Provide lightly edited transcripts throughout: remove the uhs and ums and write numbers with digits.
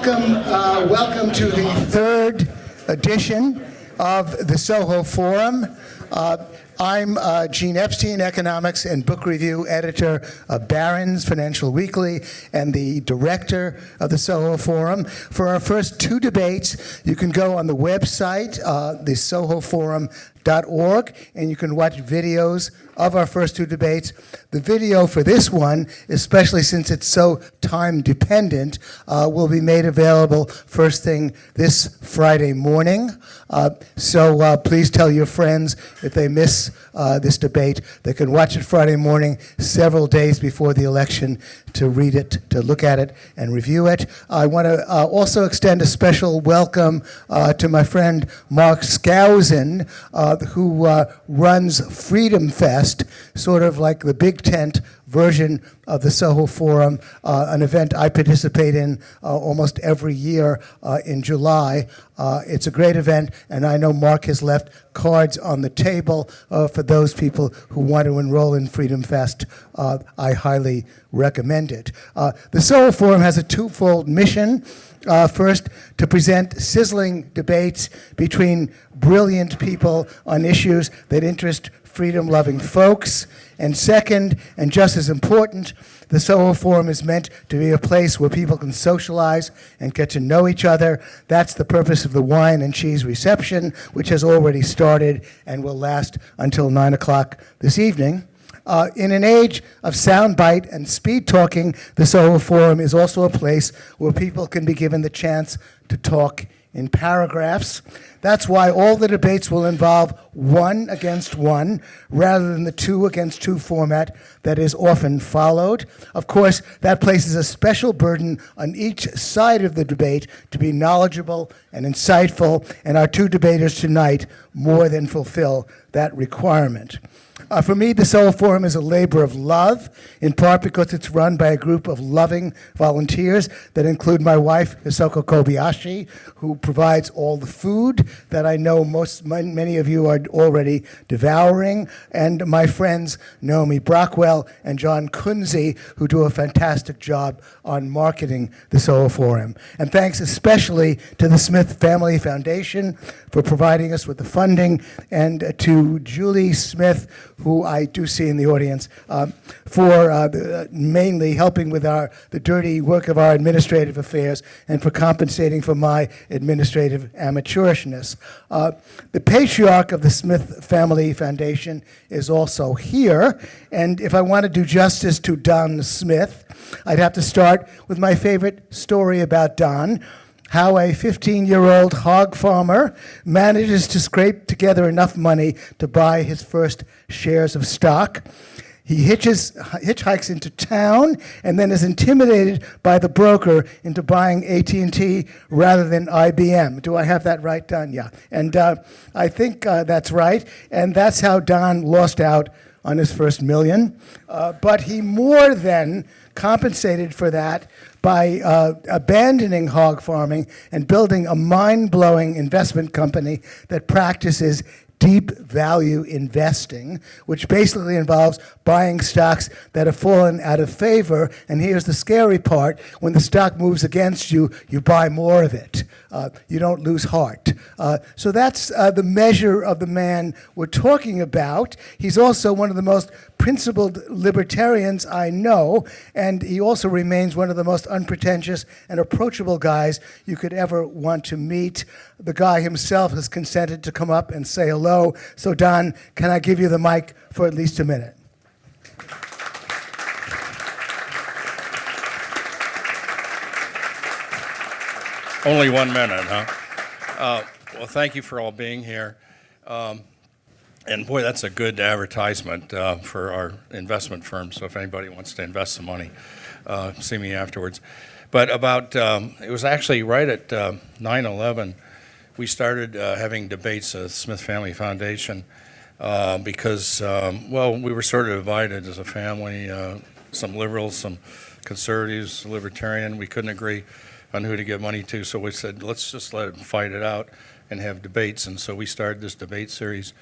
Welcome to the third edition of the Soho Forum. I'm Gene Epstein, economics and book review editor of Barron's Financial Weekly and the director of the Soho Forum. For our first two debates, you can go on the website, the sohoforum.org, and you can watch videos of our first two debates. The video for this one, especially since it's so time dependent, will be made available first thing this Friday morning. So please tell your friends if they miss this debate, they can watch it Friday morning, several days before the election, to read it, to look at it, and review it. I want to also extend a special welcome to my friend Mark Skousen, who runs Freedom Fest, sort of like the big tent version of the Soho Forum, an event I participate in almost every year in July. It's a great event, and I know Mark has left cards on the table for those people who want to enroll in Freedom Fest. I highly recommend it. The Soho Forum has a twofold mission. First, to present sizzling debates between brilliant people on issues that interest freedom-loving folks. And second, and just as important, the Soho Forum is meant to be a place where people can socialize and get to know each other. That's the purpose of the wine and cheese reception, which has already started and will last until 9 o'clock this evening. In an age of soundbite and speed talking, the Soho Forum is also a place where people can be given the chance to talk in paragraphs. That's why all the debates will involve one against one rather than the two against two format that is often followed. Of course, that places a special burden on each side of the debate to be knowledgeable and insightful, and our two debaters tonight more than fulfill that requirement. For me, the Soho Forum is a labor of love, in part because it's run by a group of loving volunteers that include my wife, Hisoko Kobayashi, who provides all the food that I know many of you are already devouring, and my friends Naomi Brockwell and John Kunze, who do a fantastic job on marketing the Soho Forum. And thanks especially to the Smith Family Foundation for providing us with the funding, and to Julie Smith, who I do see in the audience, for mainly helping with the dirty work of our administrative affairs and for compensating for my administrative amateurishness. The patriarch of the Smith Family Foundation is also here, and if I want to do justice to Don Smith, I'd have to start with my favorite story about Don: how a 15-year-old hog farmer manages to scrape together enough money to buy his first shares of stock. He hitchhikes into town and then is intimidated by the broker into buying AT&T rather than IBM. Do I have that right, Don? Yeah. And I think that's right. And that's how Don lost out on his first million. But he more than compensated for that by abandoning hog farming and building a mind-blowing investment company that practices deep value investing, which basically involves buying stocks that have fallen out of favor. And here's the scary part: when the stock moves against you, you buy more of it. You don't lose heart. So that's the measure of the man we're talking about. He's also one of the most principled libertarians I know, and he also remains one of the most unpretentious and approachable guys you could ever want to meet. The guy himself has consented to come up and say hello. So Don, can I give you the mic for at least a minute? Only 1 minute, huh? Well, thank you for all being here. And boy, that's a good advertisement for our investment firm. So if anybody wants to invest some money, see me afterwards. But it was actually right at 9/11, we started having debates at the Smith Family Foundation because, we were sort of divided as a family. Some liberals, some conservatives, libertarian. We couldn't agree on who to give money to, so we said, let's just let them fight it out and have debates. And so we started this debate series.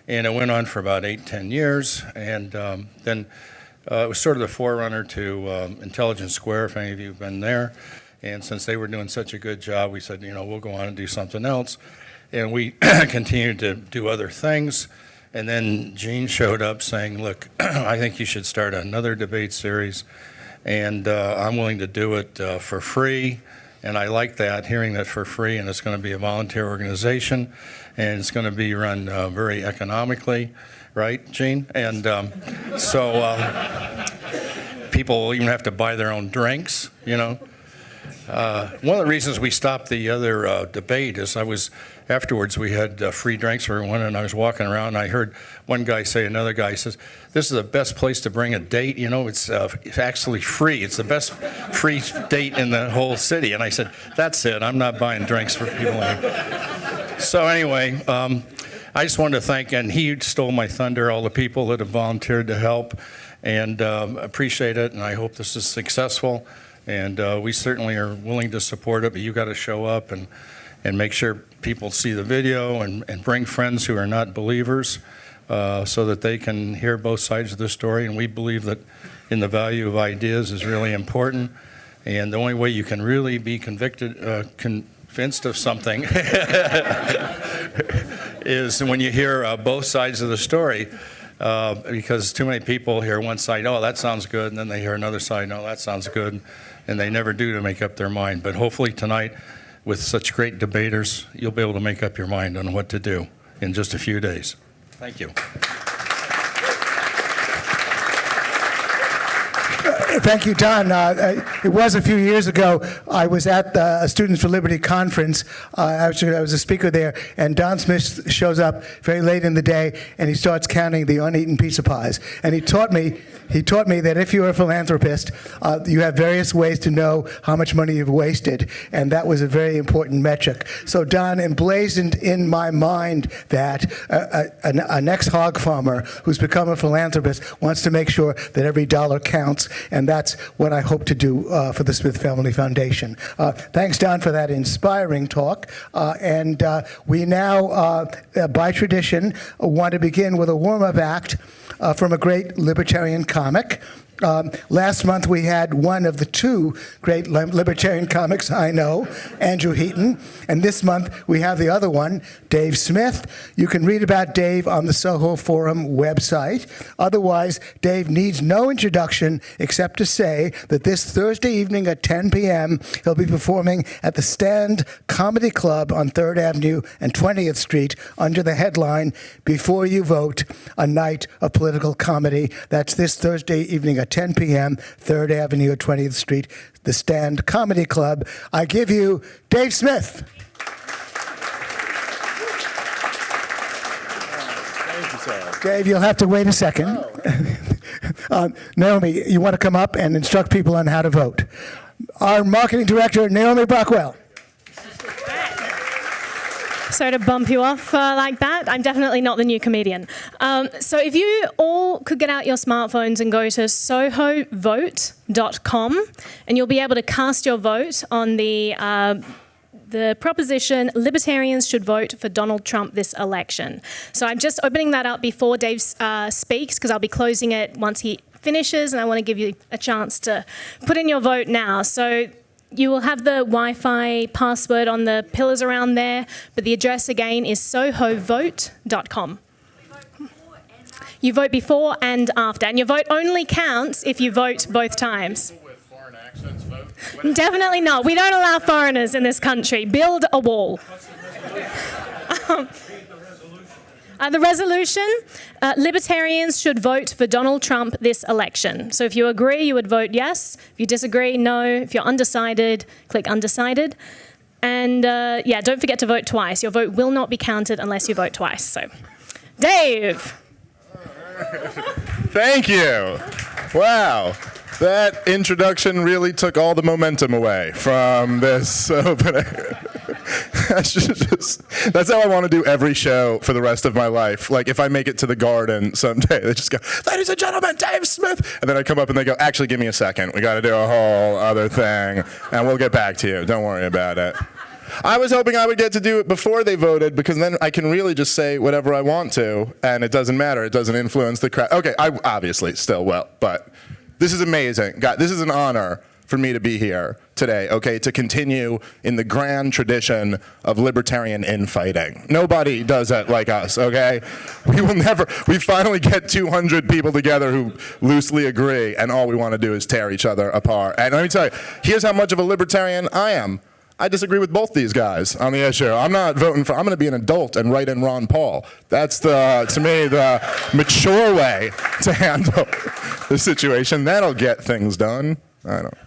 And it went on for about 8-10 years, and then it was sort of the forerunner to Intelligence Square, if any of you have been there. And since they were doing such a good job, we said, we'll go on and do something else. And we continued to do other things. And then Gene showed up saying, look, I think you should start another debate series. And I'm willing to do it for free. And I like that, hearing that for free. And it's going to be a volunteer organization. And it's going to be run very economically. Right, Gene? And so people will even have to buy their own drinks, One of the reasons we stopped the other debate is afterwards we had free drinks for everyone, and I was walking around and I heard one guy say, another guy says, this is the best place to bring a date, it's actually free. It's the best free date in the whole city. And I said, that's it, I'm not buying drinks for people. So anyway, I just wanted to thank, and he stole my thunder, all the people that have volunteered to help, and appreciate it, and I hope this is successful. And we certainly are willing to support it, but you got to show up and make sure people see the video and bring friends who are not believers so that they can hear both sides of the story. And we believe that in the value of ideas is really important. And the only way you can really be convinced of something is when you hear both sides of the story. Because too many people hear one side, oh, that sounds good, and then they hear another side, no, that sounds good, and they never do to make up their mind. But hopefully tonight, with such great debaters, you'll be able to make up your mind on what to do in just a few days. Thank you. Thank you, Don. It was a few years ago. I was at the Students for Liberty conference. I was a speaker there, and Don Smith shows up very late in the day, and he starts counting the uneaten pizza pies. And he taught me that if you're a philanthropist, you have various ways to know how much money you've wasted, and that was a very important metric. So Don emblazoned in my mind that an ex-hog farmer who's become a philanthropist wants to make sure that every dollar counts, and that's what I hope to do for the Smith Family Foundation. Thanks, Don, for that inspiring talk. And we now, by tradition, want to begin with a warm-up act from a great libertarian comic. Last month we had one of the two great libertarian comics I know, Andrew Heaton, and this month we have the other one, Dave Smith. You can read about Dave on the Soho Forum website. Otherwise, Dave needs no introduction except to say that this Thursday evening at 10 p.m. he'll be performing at the Stand Comedy Club on 3rd Avenue and 20th Street under the headline, Before You Vote, a Night of Political Comedy. That's this Thursday evening at 10 p.m., 3rd Avenue at 20th Street, the Stand Comedy Club. I give you Dave Smith. Thank you, sir. Dave, you'll have to wait a second. Naomi, you want to come up and instruct people on how to vote. Our marketing director, Naomi Brockwell. So to bump you off like that, I'm definitely not the new comedian. So if you all could get out your smartphones and go to sohovote.com, and you'll be able to cast your vote on the proposition, Libertarians should vote for Donald Trump this election. So I'm just opening that up before Dave speaks, because I'll be closing it once he finishes, and I want to give you a chance to put in your vote now. So you will have the Wi-Fi password on the pillars around there, but the address again is sohovote.com. You vote before and after, and your vote only counts if you vote both times. People with foreign accents vote? Definitely not. We don't allow foreigners in this country. Build a wall. The resolution, Libertarians should vote for Donald Trump this election. So if you agree, you would vote yes. If you disagree, no. If you're undecided, click undecided. And yeah, don't forget to vote twice. Your vote will not be counted unless you vote twice. So, Dave. Thank you. Wow. That introduction really took all the momentum away from this opening. That's how I want to do every show for the rest of my life. Like, if I make it to the Garden someday, they just go, ladies and gentlemen, Dave Smith. And then I come up and they go, actually, give me a second. We got to do a whole other thing, and we'll get back to you. Don't worry about it. I was hoping I would get to do it before they voted, because then I can really just say whatever I want to, and it doesn't matter. It doesn't influence the crowd. Okay, I obviously still will, but this is amazing. God, this is an honor. for me to be here today, okay, to continue in the grand tradition of libertarian infighting. Nobody does that like us, okay? We finally get 200 people together who loosely agree, and all we want to do is tear each other apart. And let me tell you, here's how much of a libertarian I am. I disagree with both these guys on the issue. I'm not voting for, I'm going to be an adult and write in Ron Paul. That's to me, the mature way to handle the situation. That'll get things done. I don't.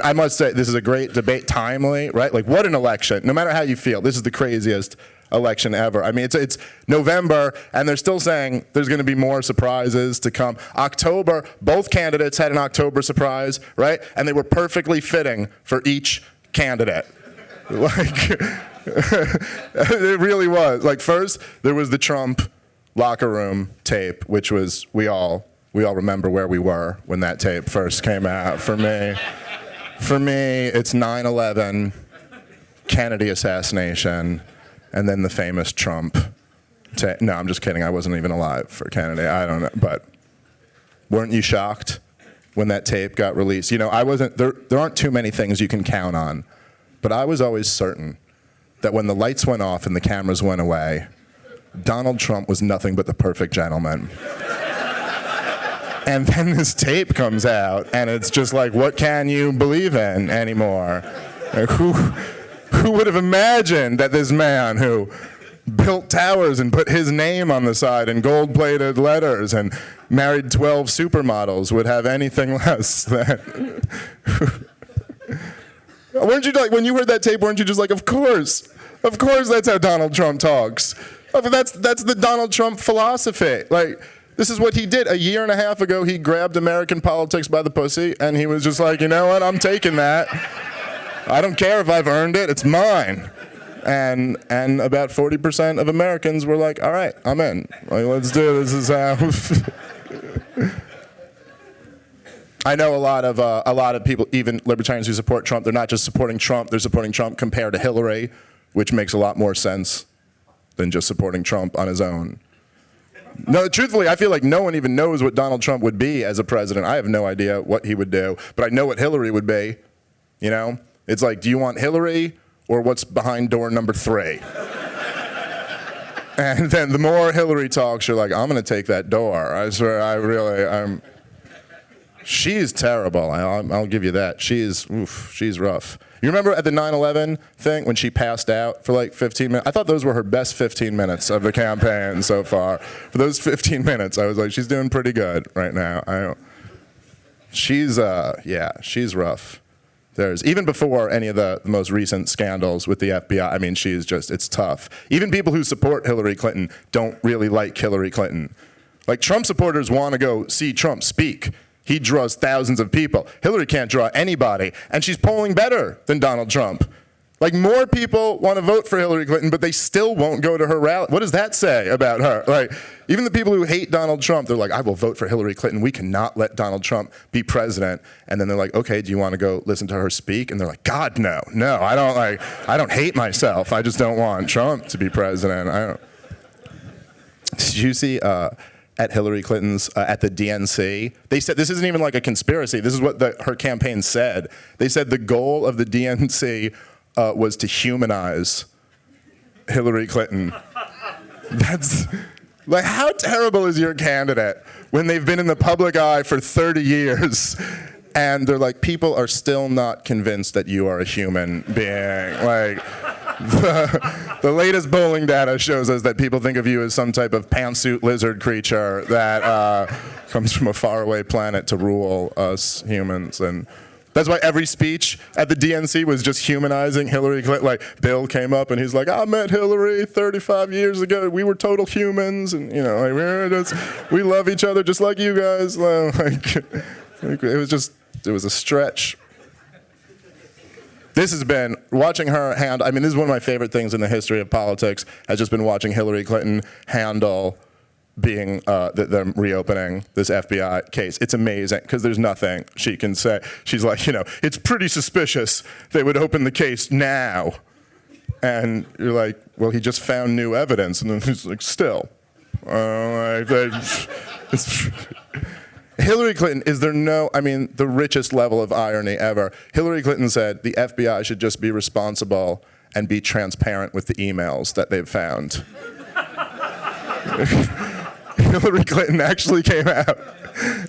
I must say, this is a great debate, timely, right? Like, what an election. No matter how you feel, this is the craziest election ever. I mean, it's November, and they're still saying there's going to be more surprises to come. October, both candidates had an October surprise, right? And they were perfectly fitting for each candidate. Like, it really was. Like, first, there was the Trump locker room tape, which was, we all remember where we were when that tape first came out. For me, it's 9/11, Kennedy assassination, and then the famous Trump tape. No, I'm just kidding. I wasn't even alive for Kennedy. I don't know. But weren't you shocked when that tape got released? You know, I wasn't, there aren't too many things you can count on, but I was always certain that when the lights went off and the cameras went away, Donald Trump was nothing but the perfect gentleman. And then this tape comes out, and it's just like, what can you believe in anymore? Like, who would have imagined that this man who built towers and put his name on the side in gold-plated letters and married 12 supermodels would have anything less than... Weren't you like, when you heard that tape, weren't you just like, of course that's how Donald Trump talks. That's the Donald Trump philosophy. Like, this is what he did. A year and a half ago, he grabbed American politics by the pussy, and he was just like, you know what, I'm taking that. I don't care if I've earned it, it's mine. And about 40% of Americans were like, all right, I'm in. Like, let's do this. Is how. I know a lot of people, even libertarians who support Trump, they're not just supporting Trump, they're supporting Trump compared to Hillary, which makes a lot more sense than just supporting Trump on his own. No, truthfully, I feel like no one even knows what Donald Trump would be as a president. I have no idea what he would do, but I know what Hillary would be, you know? It's like, do you want Hillary or what's behind door number 3? And then the more Hillary talks, you're like, I'm going to take that door. I swear, she's terrible. I'll give you that. She's rough. You remember at the 9/11 thing when she passed out for like 15 minutes? I thought those were her best 15 minutes of the campaign so far. For those 15 minutes, I was like, she's doing pretty good right now. She's rough. There's, even before any of the most recent scandals with the FBI, I mean, it's tough. Even people who support Hillary Clinton don't really like Hillary Clinton. Like, Trump supporters want to go see Trump speak. He draws thousands of people. Hillary can't draw anybody, and she's polling better than Donald Trump. Like, more people want to vote for Hillary Clinton, but they still won't go to her rally. What does that say about her? Like, even the people who hate Donald Trump, they're like, I will vote for Hillary Clinton. We cannot let Donald Trump be president. And then they're like, okay, do you want to go listen to her speak? And they're like, God, no, I don't hate myself. I just don't want Trump to be president. Did you see at Hillary Clinton's, at the DNC, they said, this isn't even like a conspiracy. This is what her campaign said. They said the goal of the DNC was to humanize Hillary Clinton. That's, like, how terrible is your candidate when they've been in the public eye for 30 years and they're like, people are still not convinced that you are a human being. Like, the latest polling data shows us that people think of you as some type of pantsuit lizard creature that comes from a faraway planet to rule us humans. And that's why every speech at the DNC was just humanizing Hillary Clinton. Like, Bill came up and he's like, I met Hillary 35 years ago. We were total humans, and like, we love each other just like you guys. Like, it was a stretch. This has been, watching her handle, I mean, this is one of my favorite things in the history of politics, has just been watching Hillary Clinton handle being, them reopening this FBI case. It's amazing, because there's nothing she can say. She's like, it's pretty suspicious they would open the case now. And you're like, well, he just found new evidence. And then he's like, still. Hillary Clinton, the richest level of irony ever. Hillary Clinton said the FBI should just be responsible and be transparent with the emails that they've found. Hillary Clinton actually came out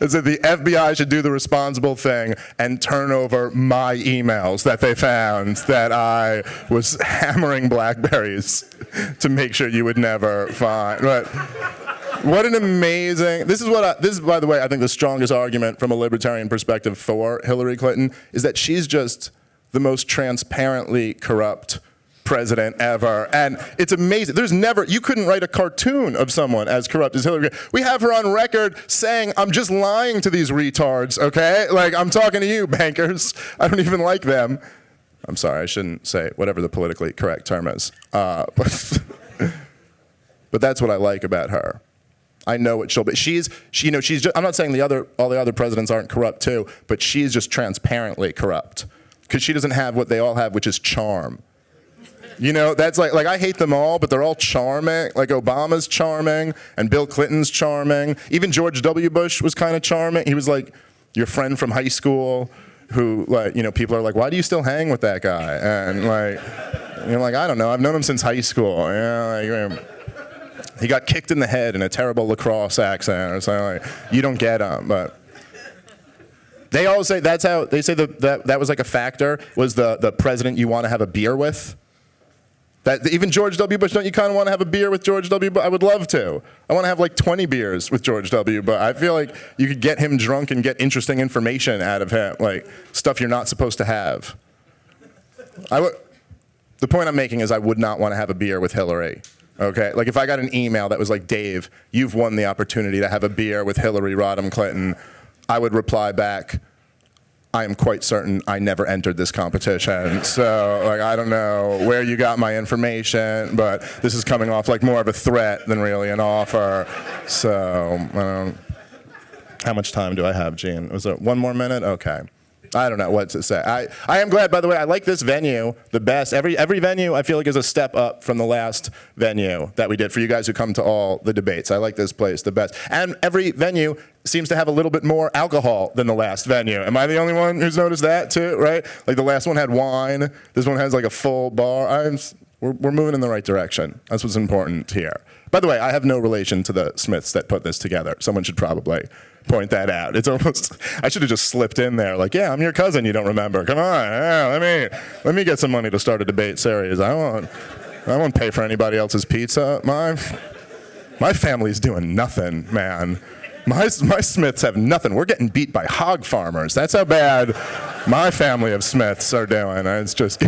and said the FBI should do the responsible thing and turn over my emails that they found that I was hammering BlackBerries to make sure you would never find. But what an amazing, this is, by the way, I think the strongest argument from a libertarian perspective for Hillary Clinton is that she's just the most transparently corrupt president ever. And it's amazing. You couldn't write a cartoon of someone as corrupt as Hillary Clinton. We have her on record saying, I'm just lying to these retards, okay? Like, I'm talking to you, bankers. I don't even like them. I'm sorry, I shouldn't say whatever the politically correct term is. But that's what I like about her. I know what she'll be. She's just, I'm not saying all the other presidents aren't corrupt too, but she's just transparently corrupt. Because she doesn't have what they all have, which is charm. That's like I hate them all, but they're all charming. Like Obama's charming, and Bill Clinton's charming. Even George W. Bush was kind of charming. He was like your friend from high school who, people are like, why do you still hang with that guy? And I don't know. I've known him since high school. He got kicked in the head in a terrible lacrosse accent or something. You don't get him, but. They all say that was like a factor, was the president you want to have a beer with. Even George W. Bush, don't you kind of want to have a beer with George W. Bush? I would love to. I want to have like 20 beers with George W. Bush. I feel like you could get him drunk and get interesting information out of him, like stuff you're not supposed to have. The point I'm making is I would not want to have a beer with Hillary. Okay, like if I got an email that was like, Dave, you've won the opportunity to have a beer with Hillary Rodham Clinton, I would reply back, I am quite certain I never entered this competition. So, I don't know where you got my information, but this is coming off like more of a threat than really an offer. So, how much time do I have, Gene? Was it 1 more minute? Okay. I don't know what to say. I am glad, by the way, I like this venue the best. Every venue I feel like is a step up from the last venue that we did for you guys who come to all the debates. I like this place the best. And every venue seems to have a little bit more alcohol than the last venue. Am I the only one who's noticed that too, right? Like the last one had wine. This one has like a full bar. We're moving in the right direction. That's what's important here. By the way, I have no relation to the Smiths that put this together. Someone should probably point that out. It's almost, I should have just slipped in there like, yeah, I'm your cousin you don't remember. Come on, yeah, let me get some money to start a debate series. I won't pay for anybody else's pizza. My family's doing nothing, man. My Smiths have nothing. We're getting beat by hog farmers. That's how bad my family of Smiths are doing. It's just...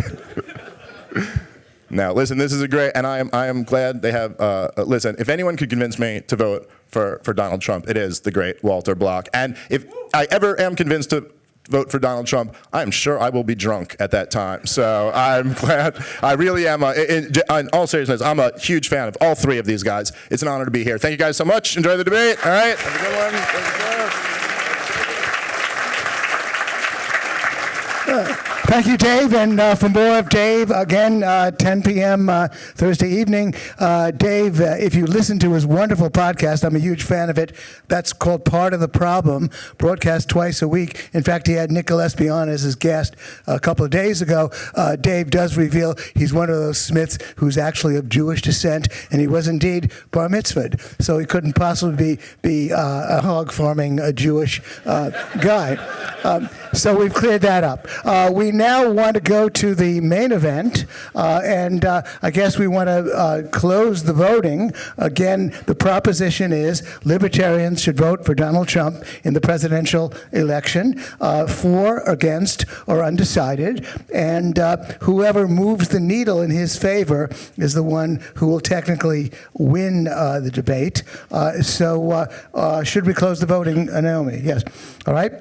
Now, listen, this is a great, and I am glad they have, listen, if anyone could convince me to vote for Donald Trump, it is the great Walter Block. And if I ever am convinced to vote for Donald Trump, I'm sure I will be drunk at that time. So I'm glad, I really am, in all seriousness, I'm a huge fan of all three of these guys. It's an honor to be here. Thank you guys so much. Enjoy the debate. All right, have a good one. Thank you, Dave. And for more of Dave, again, 10 p.m. Thursday evening. Dave, if you listen to his wonderful podcast, I'm a huge fan of it. That's called Part of the Problem, broadcast twice a week. In fact, he had Nick Gillespie on as his guest a couple of days ago. Dave does reveal he's one of those Smiths who's actually of Jewish descent, and he was indeed bar mitzvahed. So he couldn't possibly be a hog farming Jewish guy. So we've cleared that up. We now want to go to the main event, and I guess we want to close the voting. Again, the proposition is libertarians should vote for Donald Trump in the presidential election, for, against, or undecided, and whoever moves the needle in his favor is the one who will technically win the debate. So should we close the voting, Naomi? Yes. All right.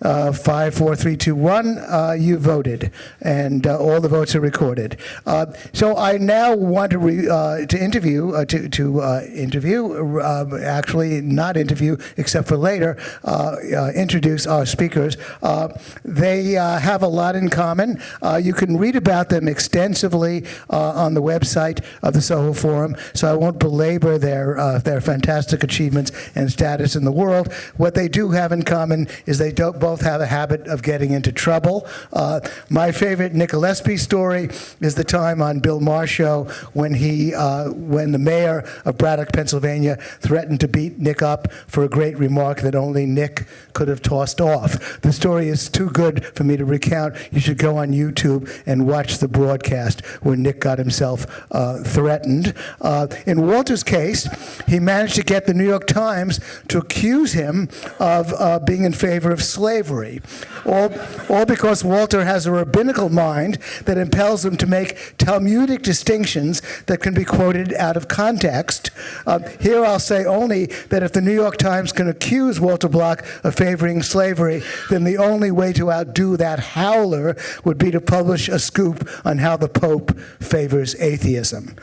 5, 4, 3, 2, 1. You voted, and all the votes are recorded. So I now want to interview, actually not interview except for later, introduce our speakers. They have a lot in common. You can read about them extensively on the website of the Soho Forum, so I won't belabor their fantastic achievements and status in the world. What they do have in common is they both have a habit of getting into trouble. My favorite Nick Gillespie story is the time on Bill Maher's show when the mayor of Braddock, Pennsylvania, threatened to beat Nick up for a great remark that only Nick could have tossed off. The story is too good for me to recount. You should go on YouTube and watch the broadcast where Nick got himself threatened. In Walter's case, he managed to get the New York Times to accuse him of being in favor of slavery, all because Walter has a rabbinical mind that impels him to make Talmudic distinctions that can be quoted out of context. Here I'll say only that if the New York Times can accuse Walter Block of favoring slavery, then the only way to outdo that howler would be to publish a scoop on how the Pope favors atheism.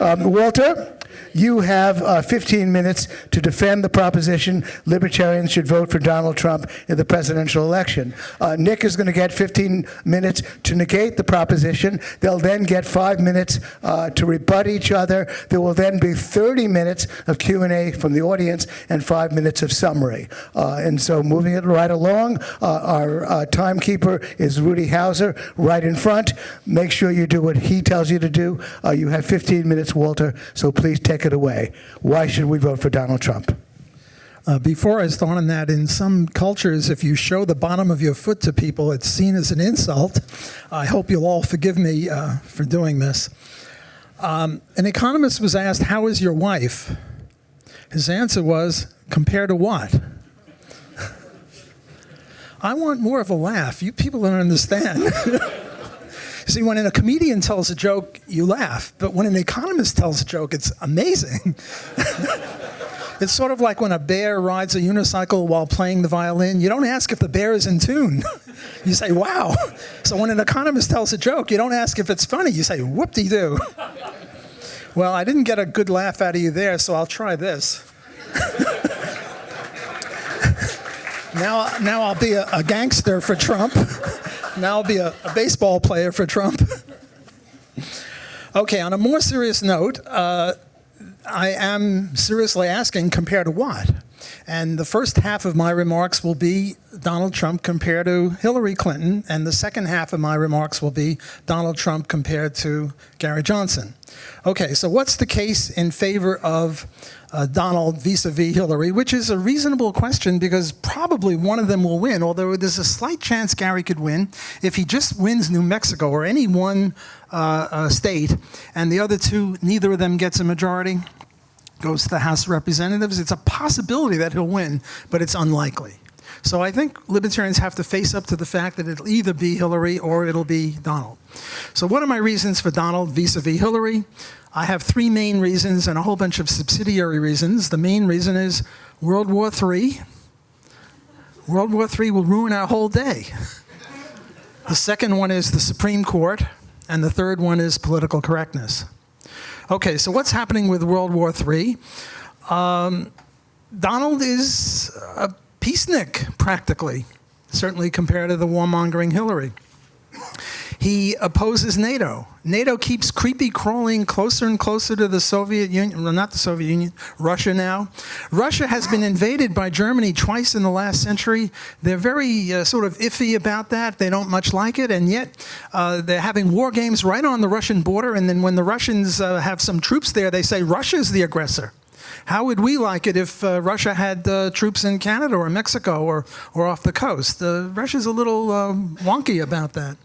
Walter, you have 15 minutes to defend the proposition libertarians should vote for Donald Trump in the presidential election. Nick is going to get 15 minutes to negate the proposition. They'll then get 5 minutes to rebut each other. There will then be 30 minutes of Q&A from the audience and 5 minutes of summary. And so moving it right along, our timekeeper is Rudy Hauser right in front. Make sure you do what he tells you to do. You have 15 minutes, Walter, so please take it away. Why should we vote for Donald Trump? Before I start on that, in some cultures, if you show the bottom of your foot to people, it's seen as an insult. I hope you'll all forgive me for doing this. An economist was asked, "How is your wife?" His answer was, "Compared to what?" I want more of a laugh. You people don't understand. See, when a comedian tells a joke, you laugh. But when an economist tells a joke, it's amazing. It's sort of like when a bear rides a unicycle while playing the violin. You don't ask if the bear is in tune. You say, wow. So when an economist tells a joke, you don't ask if it's funny. You say, whoop-de-doo. Well, I didn't get a good laugh out of you there, so I'll try this. Now I'll be a gangster for Trump. Now I'll be a baseball player for Trump. Okay, on a more serious note, I am seriously asking, compared to what? And the first half of my remarks will be Donald Trump compared to Hillary Clinton, and the second half of my remarks will be Donald Trump compared to Gary Johnson. Okay, so what's the case in favor of Donald vis-a-vis Hillary, which is a reasonable question because probably one of them will win, although there's a slight chance Gary could win. If he just wins New Mexico or any one state and the other two, neither of them gets a majority, goes to the House of Representatives, it's a possibility that he'll win, but it's unlikely. So I think libertarians have to face up to the fact that it'll either be Hillary or it'll be Donald. So what are my reasons for Donald vis-a-vis Hillary? I have three main reasons and a whole bunch of subsidiary reasons. The main reason is World War III. World War III will ruin our whole day. The second one is the Supreme Court, and the third one is political correctness. Okay, so what's happening with World War III? Donald is a peacenik, practically, certainly compared to the warmongering Hillary. He opposes NATO. NATO keeps creepy crawling closer and closer to the Soviet Union, well, not the Soviet Union, Russia now. Russia has been invaded by Germany twice in the last century. They're very sort of iffy about that. They don't much like it, and yet they're having war games right on the Russian border, and then when the Russians have some troops there, they say Russia's the aggressor. How would we like it if Russia had troops in Canada or Mexico or off the coast? Russia's a little wonky about that.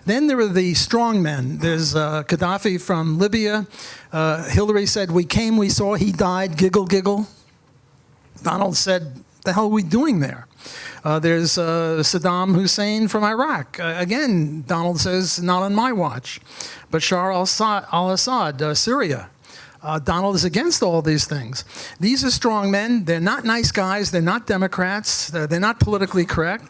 Then there are the strong men. There's Gaddafi from Libya. Hillary said, we came, we saw, he died, giggle, giggle. Donald said, the hell are we doing there? There's Saddam Hussein from Iraq. Again, Donald says, not on my watch. Bashar al-Assad, Syria. Donald is against all these things. These are strong men. They're not nice guys. They're not Democrats. They're not politically correct.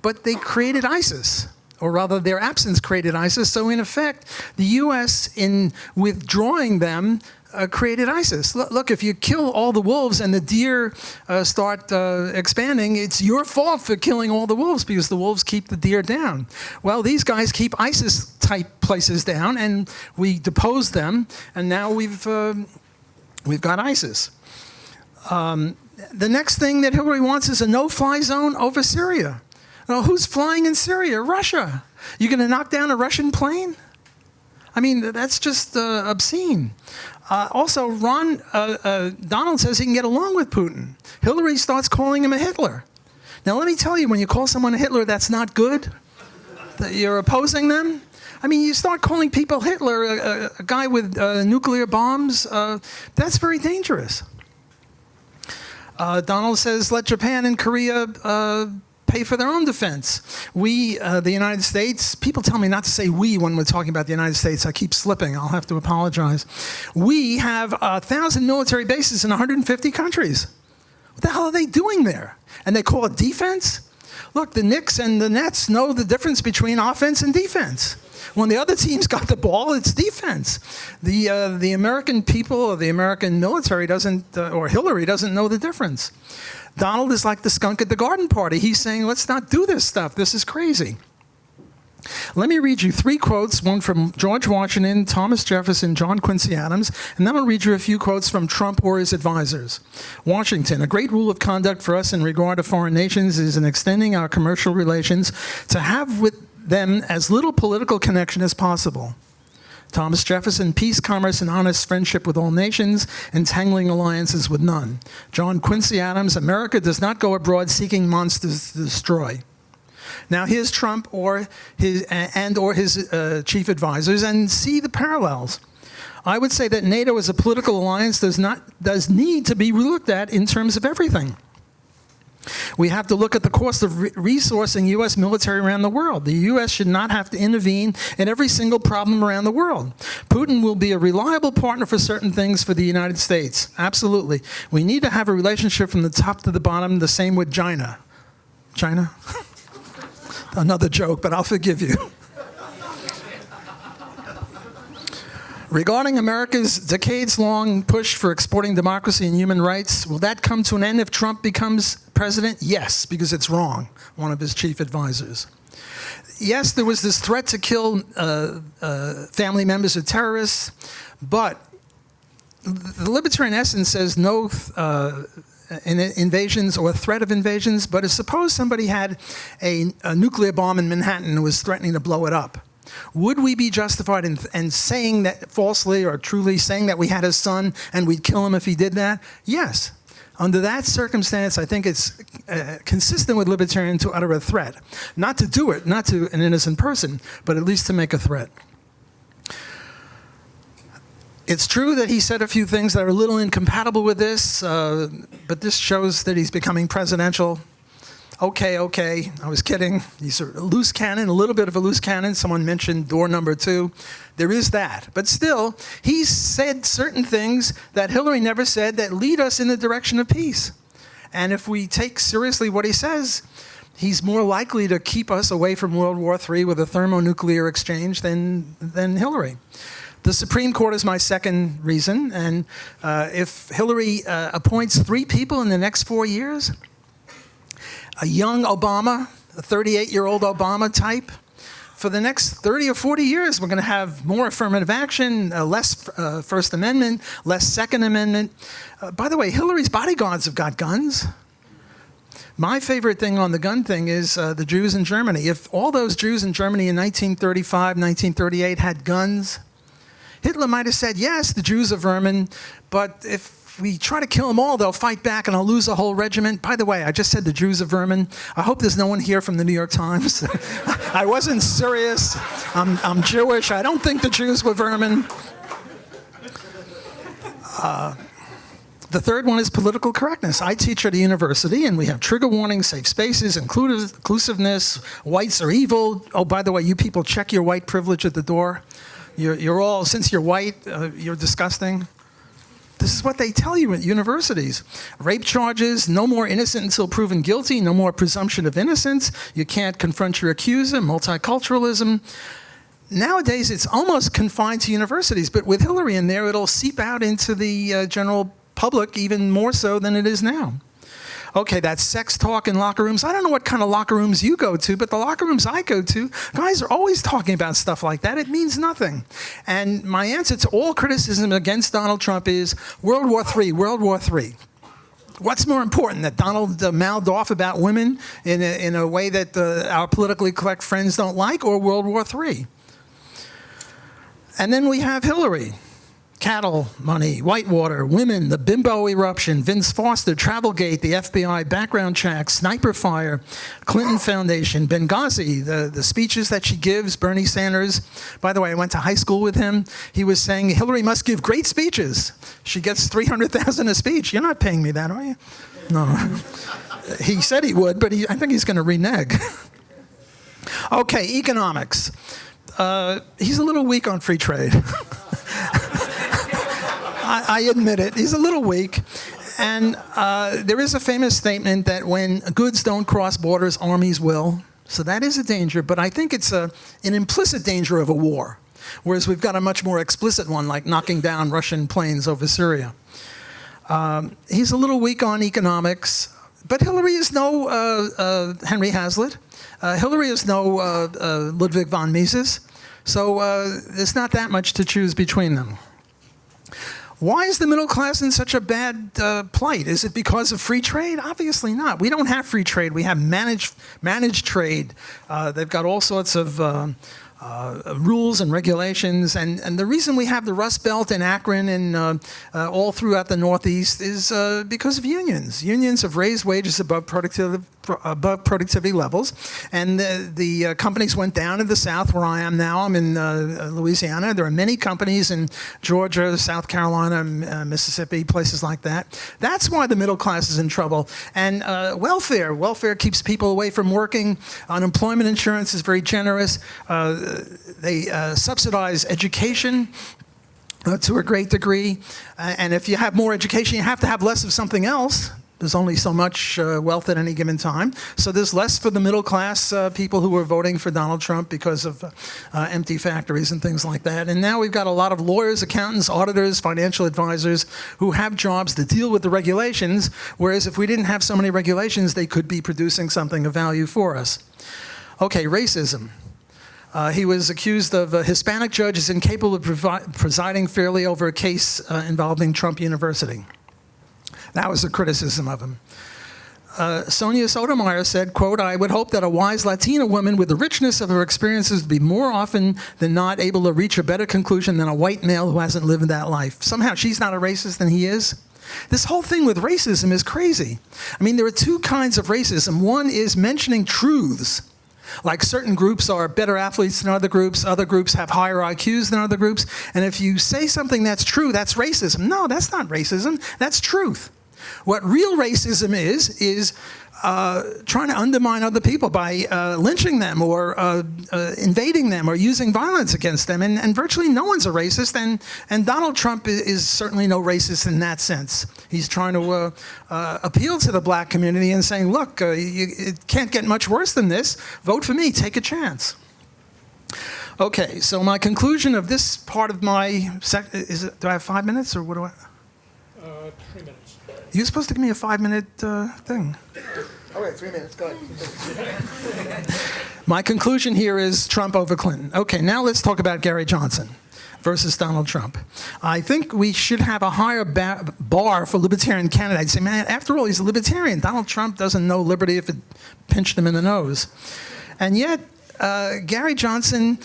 But they created ISIS, or rather their absence created ISIS. So in effect, the U.S. in withdrawing them created ISIS. Look, if you kill all the wolves and the deer start expanding, it's your fault for killing all the wolves because the wolves keep the deer down. Well, these guys keep ISIS-type places down, and we deposed them, and now we've got ISIS. The next thing that Hillary wants is a no-fly zone over Syria. Well, who's flying in Syria? Russia. You're going to knock down a Russian plane? I mean, that's just obscene. Also, Donald says he can get along with Putin. Hillary starts calling him a Hitler. Now, let me tell you, when you call someone a Hitler, that's not good. That you're opposing them. I mean, you start calling people Hitler, a guy with nuclear bombs, that's very dangerous. Donald says, let Japan and Korea pay for their own defense. We, the United States, people tell me not to say we when we're talking about the United States. I keep slipping. I'll have to apologize. We have 1,000 military bases in 150 countries. What the hell are they doing there? And they call it defense? Look, the Knicks and the Nets know the difference between offense and defense. When the other team's got the ball, it's defense. The American people or the American military doesn't, or Hillary doesn't know the difference. Donald is like the skunk at the garden party. He's saying, let's not do this stuff. This is crazy. Let me read you 3 quotes, one from George Washington, Thomas Jefferson, John Quincy Adams, and then I'll read you a few quotes from Trump or his advisors. Washington, a great rule of conduct for us in regard to foreign nations is in extending our commercial relations to have with them as little political connection as possible. Thomas Jefferson, peace, commerce, and honest friendship with all nations, entangling alliances with none. John Quincy Adams, America does not go abroad seeking monsters to destroy. Now here's Trump or his chief advisors, and see the parallels. I would say that NATO as a political alliance does need to be looked at in terms of everything. We have to look at the cost of resourcing U.S. military around the world. The U.S. should not have to intervene in every single problem around the world. Putin will be a reliable partner for certain things for the United States. Absolutely. We need to have a relationship from the top to the bottom, the same with China. China? Another joke, but I'll forgive you. Regarding America's decades-long push for exporting democracy and human rights, will that come to an end if Trump becomes president? Yes, because it's wrong, one of his chief advisors. Yes, there was this threat to kill family members of terrorists, but the Libertarian essence says no invasions or threat of invasions, but if suppose somebody had a nuclear bomb in Manhattan and was threatening to blow it up, would we be justified in saying that falsely or truly saying that we had his son and we'd kill him if he did that? Yes. Under that circumstance, I think it's consistent with libertarian to utter a threat. Not to do it, not to an innocent person, but at least to make a threat. It's true that he said a few things that are a little incompatible with this, but this shows that he's becoming presidential. Okay, I was kidding. He's a loose cannon, a little bit of a loose cannon. Someone mentioned door number 2. There is that. But still, he said certain things that Hillary never said that lead us in the direction of peace. And if we take seriously what he says, he's more likely to keep us away from World War III with a thermonuclear exchange than Hillary. The Supreme Court is my second reason. And if Hillary appoints 3 people in the next 4 years, a young Obama, a 38-year-old Obama type, for the next 30 or 40 years, we're going to have more affirmative action, less First Amendment, less Second Amendment. By the way, Hillary's bodyguards have got guns. My favorite thing on the gun thing is the Jews in Germany. If all those Jews in Germany in 1935, 1938 had guns, Hitler might have said, yes, the Jews are vermin, but if we try to kill them all, they'll fight back and I'll lose a whole regiment. By the way, I just said the Jews are vermin. I hope there's no one here from the New York Times. I wasn't serious. I'm Jewish. I don't think the Jews were vermin. The third one is political correctness. I teach at a university, and we have trigger warnings, safe spaces, inclusiveness, whites are evil. Oh, by the way, you people, check your white privilege at the door. You're all, since you're white, you're disgusting. This is what they tell you at universities. Rape charges, no more innocent until proven guilty, no more presumption of innocence. You can't confront your accuser, multiculturalism. Nowadays, it's almost confined to universities, but with Hillary in there, it'll seep out into the general public even more so than it is now. Okay, that's sex talk in locker rooms. I don't know what kind of locker rooms you go to, but the locker rooms I go to, guys are always talking about stuff like that. It means nothing. And my answer to all criticism against Donald Trump is World War III, World War III. What's more important, that Donald mouthed off about women in a way that our politically correct friends don't like, or World War III? And then we have Hillary. Cattle money, Whitewater, women, the bimbo eruption, Vince Foster, Travelgate, the FBI background check, sniper fire, Clinton Foundation, Benghazi, the speeches that she gives, Bernie Sanders. By the way, I went to high school with him. He was saying Hillary must give great speeches. She gets $300,000 a speech. You're not paying me that, are you? No. He said he would, but I think he's going to renege. Okay, economics. He's a little weak on free trade. I admit it. He's a little weak. And there is a famous statement that when goods don't cross borders, armies will. So that is a danger, but I think it's an implicit danger of a war, whereas we've got a much more explicit one, like knocking down Russian planes over Syria. He's a little weak on economics, but Hillary is no Henry Hazlitt. Hillary is no Ludwig von Mises. So there's not that much to choose between them. Why is the middle class in such a bad plight? Is it because of free trade? Obviously not. We don't have free trade. We have managed trade. They've got all sorts of rules and regulations. And the reason we have the Rust Belt in Akron and all throughout the Northeast is because of unions. Unions have raised wages above productivity levels. And the companies went down in the South, where I am now. I'm in Louisiana. There are many companies in Georgia, South Carolina, Mississippi, places like that. That's why the middle class is in trouble. And welfare keeps people away from working. Unemployment insurance is very generous. They subsidize education to a great degree. And if you have more education, you have to have less of something else. There's only so much wealth at any given time. So there's less for the middle class people who are voting for Donald Trump because of empty factories and things like that. And now we've got a lot of lawyers, accountants, auditors, financial advisors who have jobs to deal with the regulations, whereas if we didn't have so many regulations, they could be producing something of value for us. Okay, racism. He was accused of a Hispanic judge is incapable of presiding fairly over a case involving Trump University. That was a criticism of him. Sonia Sotomayor said, quote, I would hope that a wise Latina woman with the richness of her experiences would be more often than not able to reach a better conclusion than a white male who hasn't lived that life. Somehow she's not a racist and he is. This whole thing with racism is crazy. I mean, there are two kinds of racism. One is mentioning truths. Like certain groups are better athletes than other groups have higher IQs than other groups, and if you say something that's true, that's racism. No, that's not racism, that's truth. What real racism is trying to undermine other people by lynching them or invading them or using violence against them, and virtually no one's a racist, and Donald Trump is certainly no racist in that sense. He's trying to appeal to the black community and saying, look, it can't get much worse than this. Vote for me, take a chance. Okay, so my conclusion of this part of my do I have 5 minutes or what do I? 3 minutes. You're supposed to give me a 5-minute thing. Oh, wait, 3 minutes, go ahead. My conclusion here is Trump over Clinton. Okay, now let's talk about Gary Johnson versus Donald Trump. I think we should have a higher bar for libertarian candidates. Say, man, after all, he's a libertarian. Donald Trump doesn't know liberty if it pinched him in the nose. And yet, Gary Johnson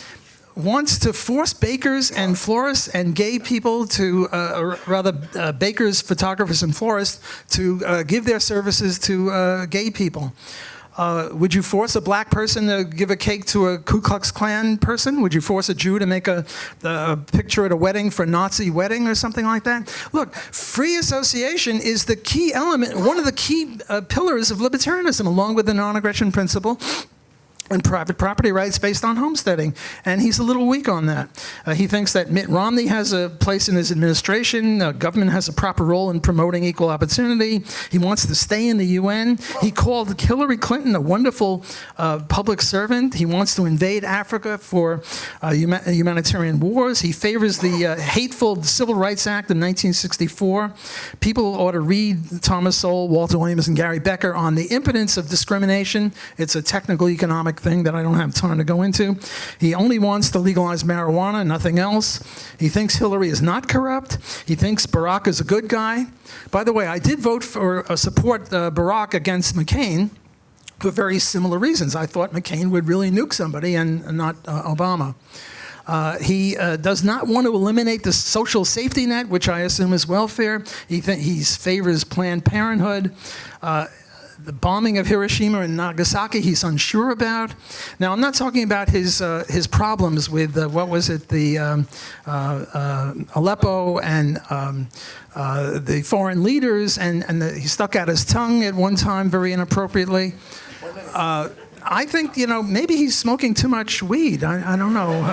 wants to force bakers and florists and gay people to, bakers, photographers, and florists to give their services to gay people. Would you force a black person to give a cake to a Ku Klux Klan person? Would you force a Jew to make a picture at a wedding for a Nazi wedding or something like that? Look, free association is the key element, one of the key pillars of libertarianism, along with the non-aggression principle and private property rights based on homesteading. And he's a little weak on that. He thinks that Mitt Romney has a place in his administration. Government has a proper role in promoting equal opportunity. He wants to stay in the UN. He called Hillary Clinton a wonderful public servant. He wants to invade Africa for humanitarian wars. He favors the hateful Civil Rights Act of 1964. People ought to read Thomas Sowell, Walter Williams, and Gary Becker on the impotence of discrimination. It's a technical economic thing that I don't have time to go into. He only wants to legalize marijuana, nothing else. He thinks Hillary is not corrupt. He thinks Barack is a good guy. By the way, I did vote for support Barack against McCain for very similar reasons. I thought McCain would really nuke somebody and not Obama. He does not want to eliminate the social safety net, which I assume is welfare. He favors Planned Parenthood. The bombing of Hiroshima and Nagasaki, he's unsure about. Now, I'm not talking about his problems with Aleppo and the foreign leaders, and he stuck out his tongue at one time very inappropriately. I think, maybe he's smoking too much weed. I don't know.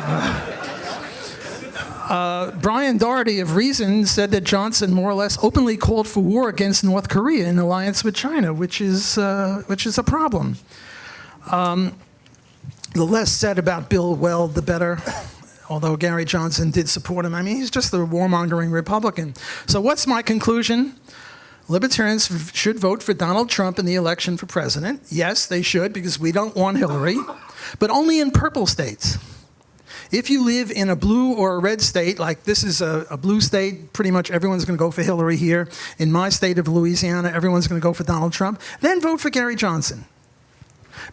Brian Doherty of Reason said that Johnson more or less openly called for war against North Korea in alliance with China, which is a problem. The less said about Bill Weld, the better. Although Gary Johnson did support him. I mean, he's just a warmongering Republican. So what's my conclusion? Libertarians should vote for Donald Trump in the election for president. Yes, they should, because we don't want Hillary, but only in purple states. If you live in a blue or a red state, like this is a blue state, pretty much everyone's going to go for Hillary here. In my state of Louisiana, everyone's going to go for Donald Trump. Then vote for Gary Johnson,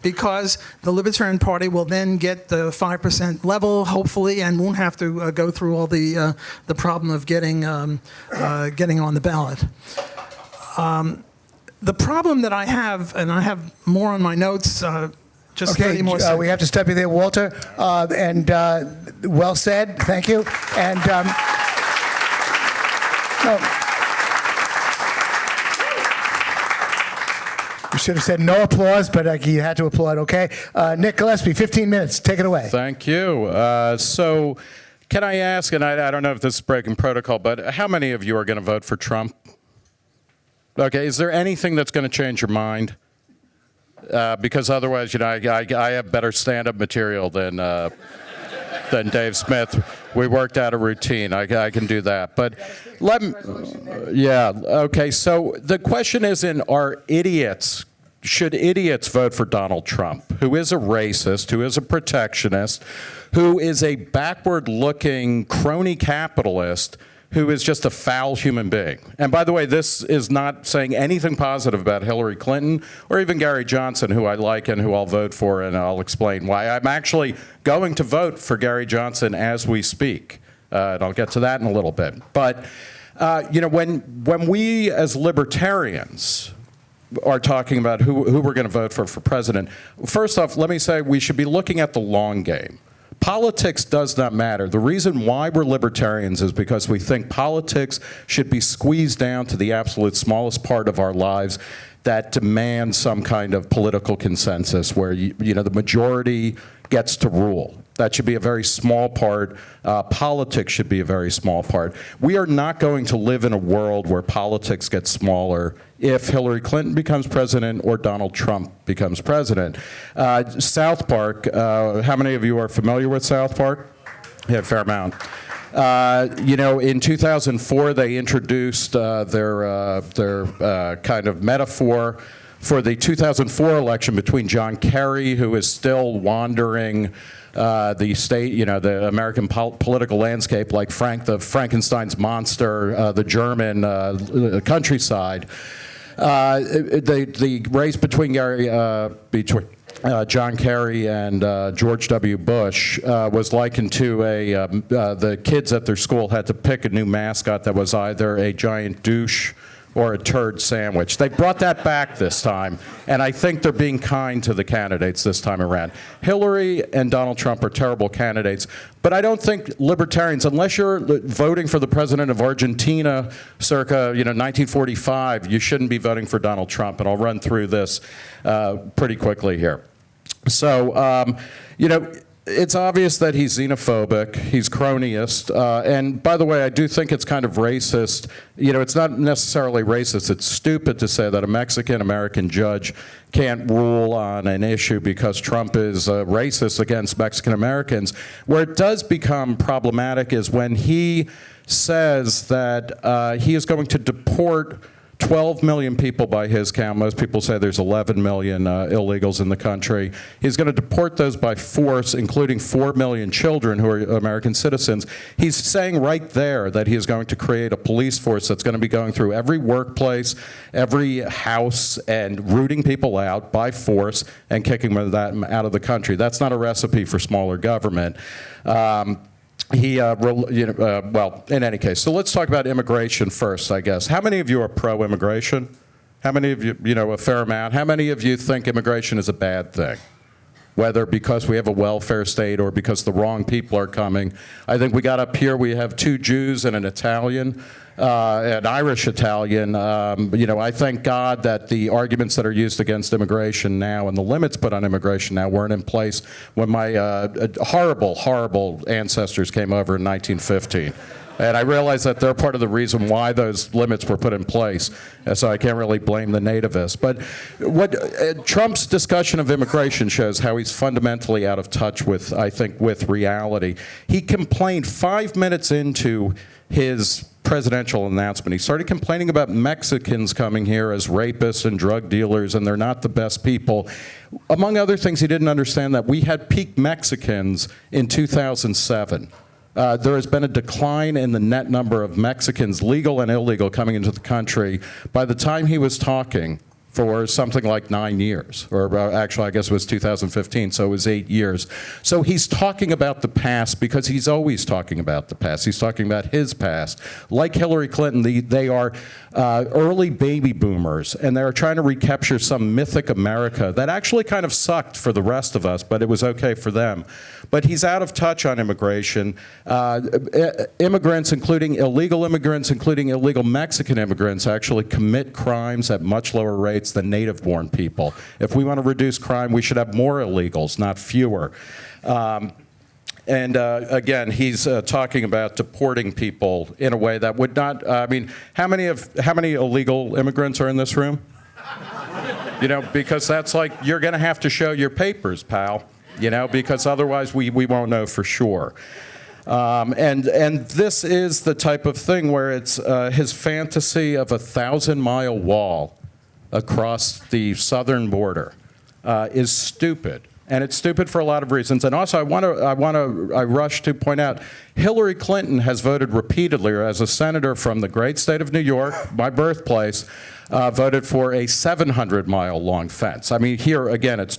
because the Libertarian Party will then get the 5% level, hopefully, and won't have to go through all the problem of getting on the ballot. The problem that I have, and I have more on my notes. Just Okay, 30 more seconds. we have to stop you there, Walter. And well said. Thank you. And no. You should have said no applause, but you had to applaud. Okay, Nick Gillespie, 15 minutes. Take it away. Thank you. So, can I ask, and I don't know if this is breaking protocol, but how many of you are going to vote for Trump? Okay, is there anything that's going to change your mind? Because otherwise, I have better stand-up material than Dave Smith. We worked out a routine. I can do that. But okay. So the question is, should idiots vote for Donald Trump, who is a racist, who is a protectionist, who is a backward-looking crony capitalist, who is just a foul human being? And by the way, this is not saying anything positive about Hillary Clinton or even Gary Johnson, who I like and who I'll vote for, and I'll explain why. I'm actually going to vote for Gary Johnson as we speak, and I'll get to that in a little bit. But when we as libertarians are talking about who we're going to vote for president, first off, let me say we should be looking at the long game. Politics does not matter. The reason why we're libertarians is because we think politics should be squeezed down to the absolute smallest part of our lives that demands some kind of political consensus where the majority gets to rule. That should be a very small part. Politics should be a very small part. We are not going to live in a world where politics gets smaller if Hillary Clinton becomes president or Donald Trump becomes president. South Park, how many of you are familiar with South Park? Yeah, a fair amount. In 2004, they introduced their kind of metaphor for the 2004 election between John Kerry, who is still wandering the state, the American political landscape like Frankenstein's monster, the German countryside. The race between John Kerry and George W. Bush was likened to the kids at their school had to pick a new mascot that was either a giant douche or a turd sandwich. They brought that back this time, and I think they're being kind to the candidates this time around. Hillary and Donald Trump are terrible candidates, but I don't think libertarians, unless you're voting for the president of Argentina circa 1945, you shouldn't be voting for Donald Trump, and I'll run through this pretty quickly here. So, it's obvious that he's xenophobic, he's cronyist, and by the way, I do think it's kind of racist. It's not necessarily racist, it's stupid to say that a Mexican-American judge can't rule on an issue because Trump is racist against Mexican-Americans. Where it does become problematic is when he says that he is going to deport 12 million people by his count. Most people say there's 11 million illegals in the country. He's going to deport those by force, including 4 million children who are American citizens. He's saying right there that he is going to create a police force that's going to be going through every workplace, every house, and rooting people out by force and kicking them out of the country. That's not a recipe for smaller government. Well, in any case, so let's talk about immigration first, I guess. How many of you are pro-immigration? How many of you, a fair amount? How many of you think immigration is a bad thing? Whether because we have a welfare state or because the wrong people are coming. I think we got up here, we have 2 Jews and an Italian, an Irish Italian. I thank God that the arguments that are used against immigration now and the limits put on immigration now weren't in place when my horrible, horrible ancestors came over in 1915. And I realize that they're part of the reason why those limits were put in place, so I can't really blame the nativists. But what Trump's discussion of immigration shows how he's fundamentally out of touch with, I think, with reality. He complained 5 minutes into his presidential announcement. He started complaining about Mexicans coming here as rapists and drug dealers, and they're not the best people. Among other things, he didn't understand that we had peak Mexicans in 2007. There has been a decline in the net number of Mexicans, legal and illegal, coming into the country. By the time he was talking, for something like 9 years, or actually I guess it was 2015, so it was 8 years. So he's talking about the past because he's always talking about the past. He's talking about his past. Like Hillary Clinton, they are early baby boomers, and they're trying to recapture some mythic America that actually kind of sucked for the rest of us, but it was okay for them. But he's out of touch on immigration. Immigrants, including illegal Mexican immigrants, actually commit crimes at much lower rates than native-born people. If we want to reduce crime, we should have more illegals, not fewer. Again, he's talking about deporting people in a way that would not. How many illegal immigrants are in this room? Because that's like you're going to have to show your papers, pal. Because otherwise we won't know for sure. And this is the type of thing where it's his fantasy of a 1,000-mile wall across the southern border is stupid. And it's stupid for a lot of reasons. And also, I rush to point out, Hillary Clinton has voted repeatedly, or as a senator from the great state of New York, my birthplace, voted for a 700-mile long fence. I mean, here again, it's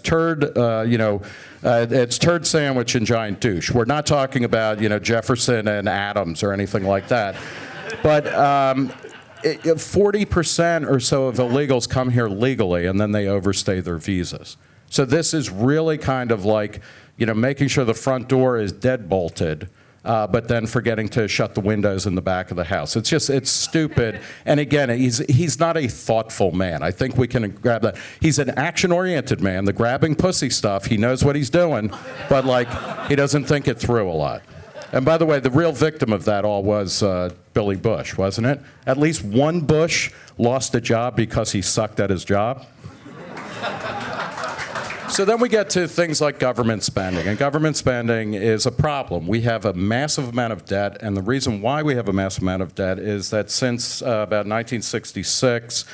it's turd sandwich and giant douche. We're not talking about Jefferson and Adams or anything like that, but. 40% or so of illegals come here legally, and then they overstay their visas. So this is really kind of like, making sure the front door is dead-bolted, but then forgetting to shut the windows in the back of the house. It's stupid. And again, he's not a thoughtful man. I think we can grab that. He's an action-oriented man. The grabbing pussy stuff, he knows what he's doing, but he doesn't think it through a lot. And by the way, the real victim of that all was Billy Bush, wasn't it? At least one Bush lost a job because he sucked at his job. So then we get to things like government spending, and government spending is a problem. We have a massive amount of debt, and the reason why we have a massive amount of debt is that since about 1966,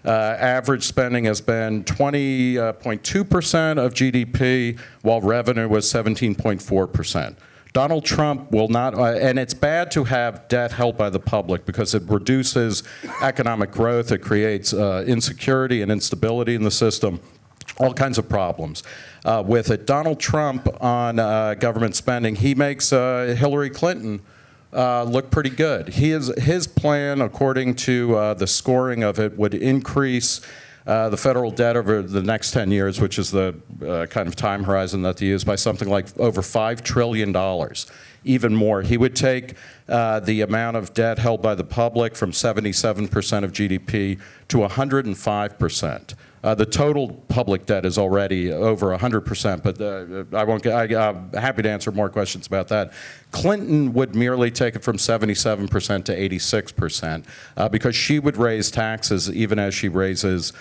average spending has been 20.2% of GDP, while revenue was 17.4%. Donald Trump will not, and it's bad to have debt held by the public because it reduces economic growth, it creates insecurity and instability in the system, all kinds of problems with it. Donald Trump on government spending, he makes Hillary Clinton look pretty good. His plan, according to the scoring of it, would increase the federal debt over the next 10 years, which is the kind of time horizon that they use, by something like over $5 trillion, even more. He would take the amount of debt held by the public from 77% of GDP to 105% The total public debt is already over 100%, but I'm happy to answer more questions about that. Clinton would merely take it from 77% to 86% because she would raise taxes even as she raises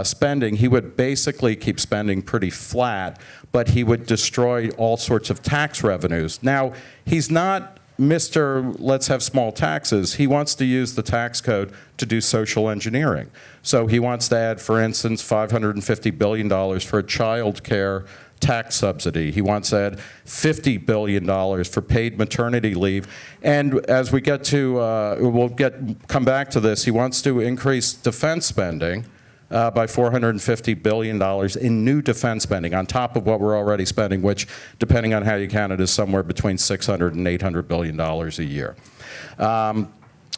spending. He would basically keep spending pretty flat, but he would destroy all sorts of tax revenues. Now, he's not Mr. Let's have small taxes. He wants to use the tax code to do social engineering. So he wants to add, for instance, $550 billion for a child care tax subsidy. He wants to add $50 billion for paid maternity leave. And as we get to, come back to this, he wants to increase defense spending by $450 billion in new defense spending on top of what we're already spending, which, depending on how you count it, is somewhere between $600 and $800 billion a year.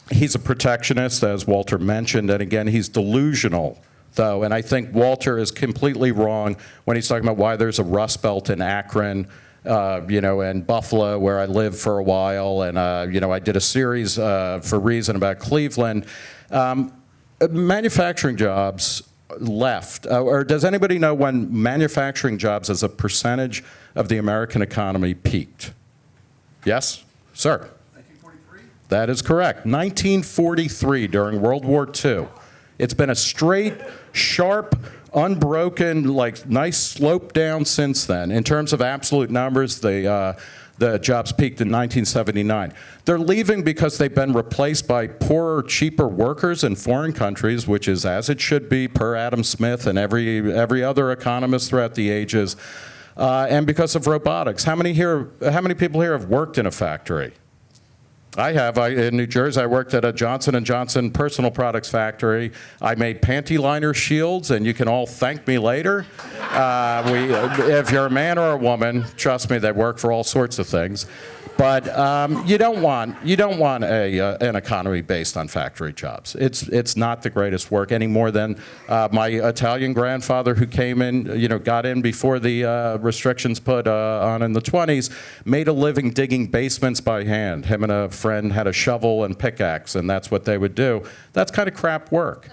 He's a protectionist, as Walter mentioned, and again, he's delusional, though, and I think Walter is completely wrong when he's talking about why there's a Rust Belt in Akron, and Buffalo, where I lived for a while, and, I did a series for Reason about Cleveland. Manufacturing jobs left, or does anybody know when manufacturing jobs as a percentage of the American economy peaked? Yes, sir? 1943? That is correct. 1943, during World War II. It's been a straight, sharp, unbroken, nice slope down since then. In terms of absolute numbers, the jobs peaked in 1979. They're leaving because they've been replaced by poorer, cheaper workers in foreign countries, which is as it should be per Adam Smith and every other economist throughout the ages, and because of robotics. How many people here have worked in a factory? I have. In New Jersey, I worked at a Johnson & Johnson personal products factory. I made panty liner shields, and you can all thank me later. If you're a man or a woman, trust me, they work for all sorts of things. But you don't want an economy based on factory jobs. It's not the greatest work any more than my Italian grandfather, who came in, got in before the restrictions put on in the 20s, made a living digging basements by hand. Him and a friend had a shovel and pickaxe, and that's what they would do. That's kind of crap work.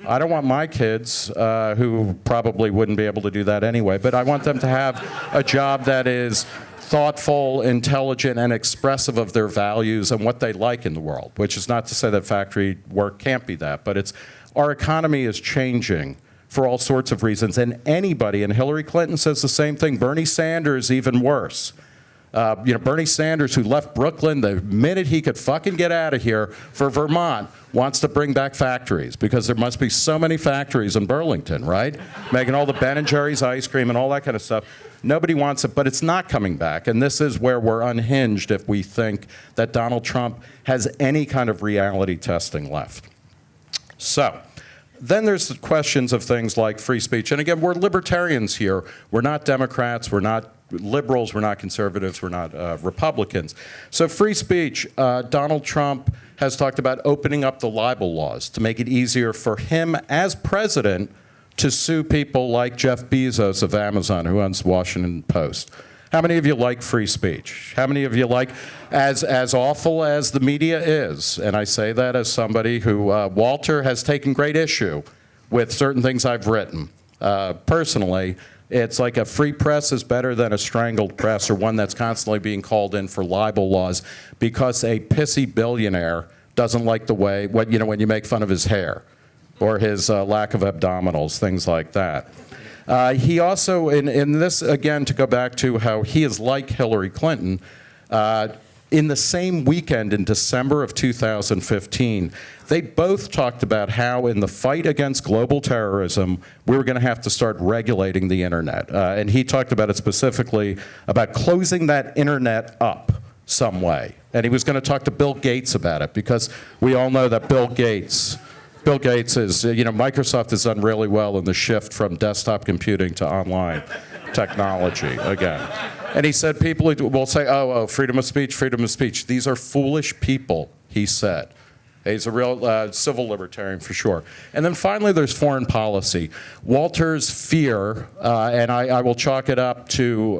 I don't want my kids, who probably wouldn't be able to do that anyway, but I want them to have a job that is thoughtful, intelligent, and expressive of their values and what they like in the world, which is not to say that factory work can't be that, but our economy is changing for all sorts of reasons, and anybody, and Hillary Clinton says the same thing, Bernie Sanders even worse. Bernie Sanders, who left Brooklyn the minute he could fucking get out of here for Vermont, wants to bring back factories because there must be so many factories in Burlington, right? Making all the Ben & Jerry's ice cream and all that kind of stuff. Nobody wants it, but it's not coming back. And this is where we're unhinged if we think that Donald Trump has any kind of reality testing left. So then there's the questions of things like free speech. And again, we're libertarians here. We're not Democrats. We're not liberals. We're not conservatives. We're not Republicans. So free speech, Donald Trump has talked about opening up the libel laws to make it easier for him as president to sue people like Jeff Bezos of Amazon, who owns the Washington Post. How many of you like free speech? How many of you like, as awful as the media is, and I say that as somebody who, Walter has taken great issue with certain things I've written. Personally, it's like a free press is better than a strangled press, or one that's constantly being called in for libel laws because a pissy billionaire doesn't like the way, when you make fun of his hair or his lack of abdominals, things like that. He also, in this, again, to go back to how he is like Hillary Clinton, in the same weekend in December of 2015, they both talked about how in the fight against global terrorism, we were going to have to start regulating the internet. And he talked about it specifically about closing that internet up some way. And he was going to talk to Bill Gates about it, because we all know that Bill Gates is, Microsoft has done really well in the shift from desktop computing to online technology again. And he said people will say, oh, freedom of speech, freedom of speech. These are foolish people, he said. He's a real civil libertarian for sure. And then finally, there's foreign policy. Walter's fear, and I will chalk it up to,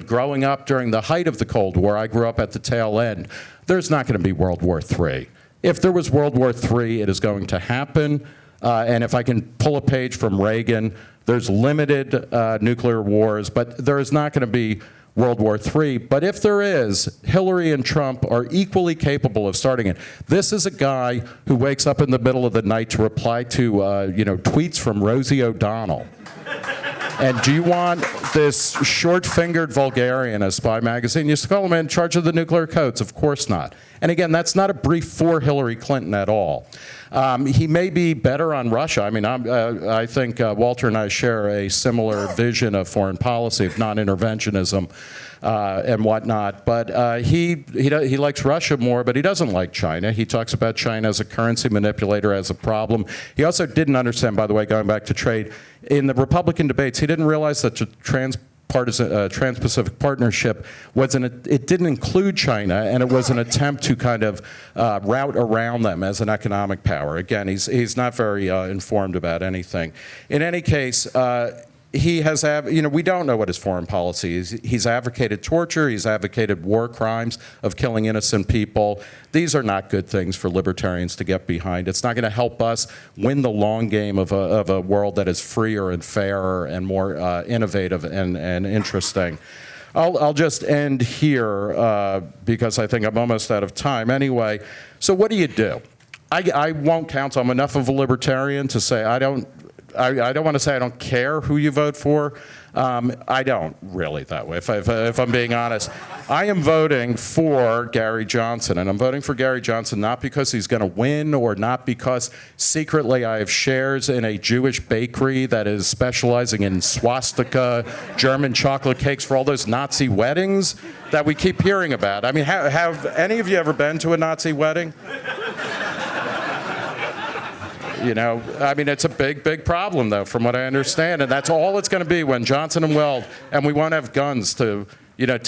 growing up during the height of the Cold War. I grew up at the tail end. There's not going to be World War III. If there was World War III, it is going to happen And if I can pull a page from Reagan, there's limited nuclear wars, but there is not going to be World War III. But if there is, Hillary and Trump are equally capable of starting it. This is a guy who wakes up in the middle of the night to reply to tweets from Rosie O'Donnell. And do you want this short-fingered vulgarian as Spy Magazine? You call him in charge of the nuclear codes? Of course not. And again, that's not a brief for Hillary Clinton at all. He may be better on Russia. I mean, I think Walter and I share a similar vision of foreign policy, of non-interventionism and whatnot. But he likes Russia more, but he doesn't like China. He talks about China as a currency manipulator, as a problem. He also didn't understand, by the way, going back to trade, in the Republican debates, he didn't realize that the Trans-Pacific Partnership it didn't include China, and it was an attempt to kind of route around them as an economic power. Again, he's not very informed about anything. In any case, he has, we don't know what his foreign policy is. He's advocated torture. He's advocated war crimes of killing innocent people. These are not good things for libertarians to get behind. It's not going to help us win the long game of a world that is freer and fairer and more innovative and interesting. I'll just end here because I think I'm almost out of time. Anyway, so what do? I won't counsel. I'm enough of a libertarian to say I don't want to say I don't care who you vote for. I don't really that way, if I'm being honest. I am voting for Gary Johnson, and I'm voting for Gary Johnson not because he's going to win or not because secretly I have shares in a Jewish bakery that is specializing in swastika German chocolate cakes for all those Nazi weddings that we keep hearing about. I mean, have any of you ever been to a Nazi wedding? I mean, it's a big, big problem, though, from what I understand. And that's all it's going to be when Johnson and Weld, and we won't have guns to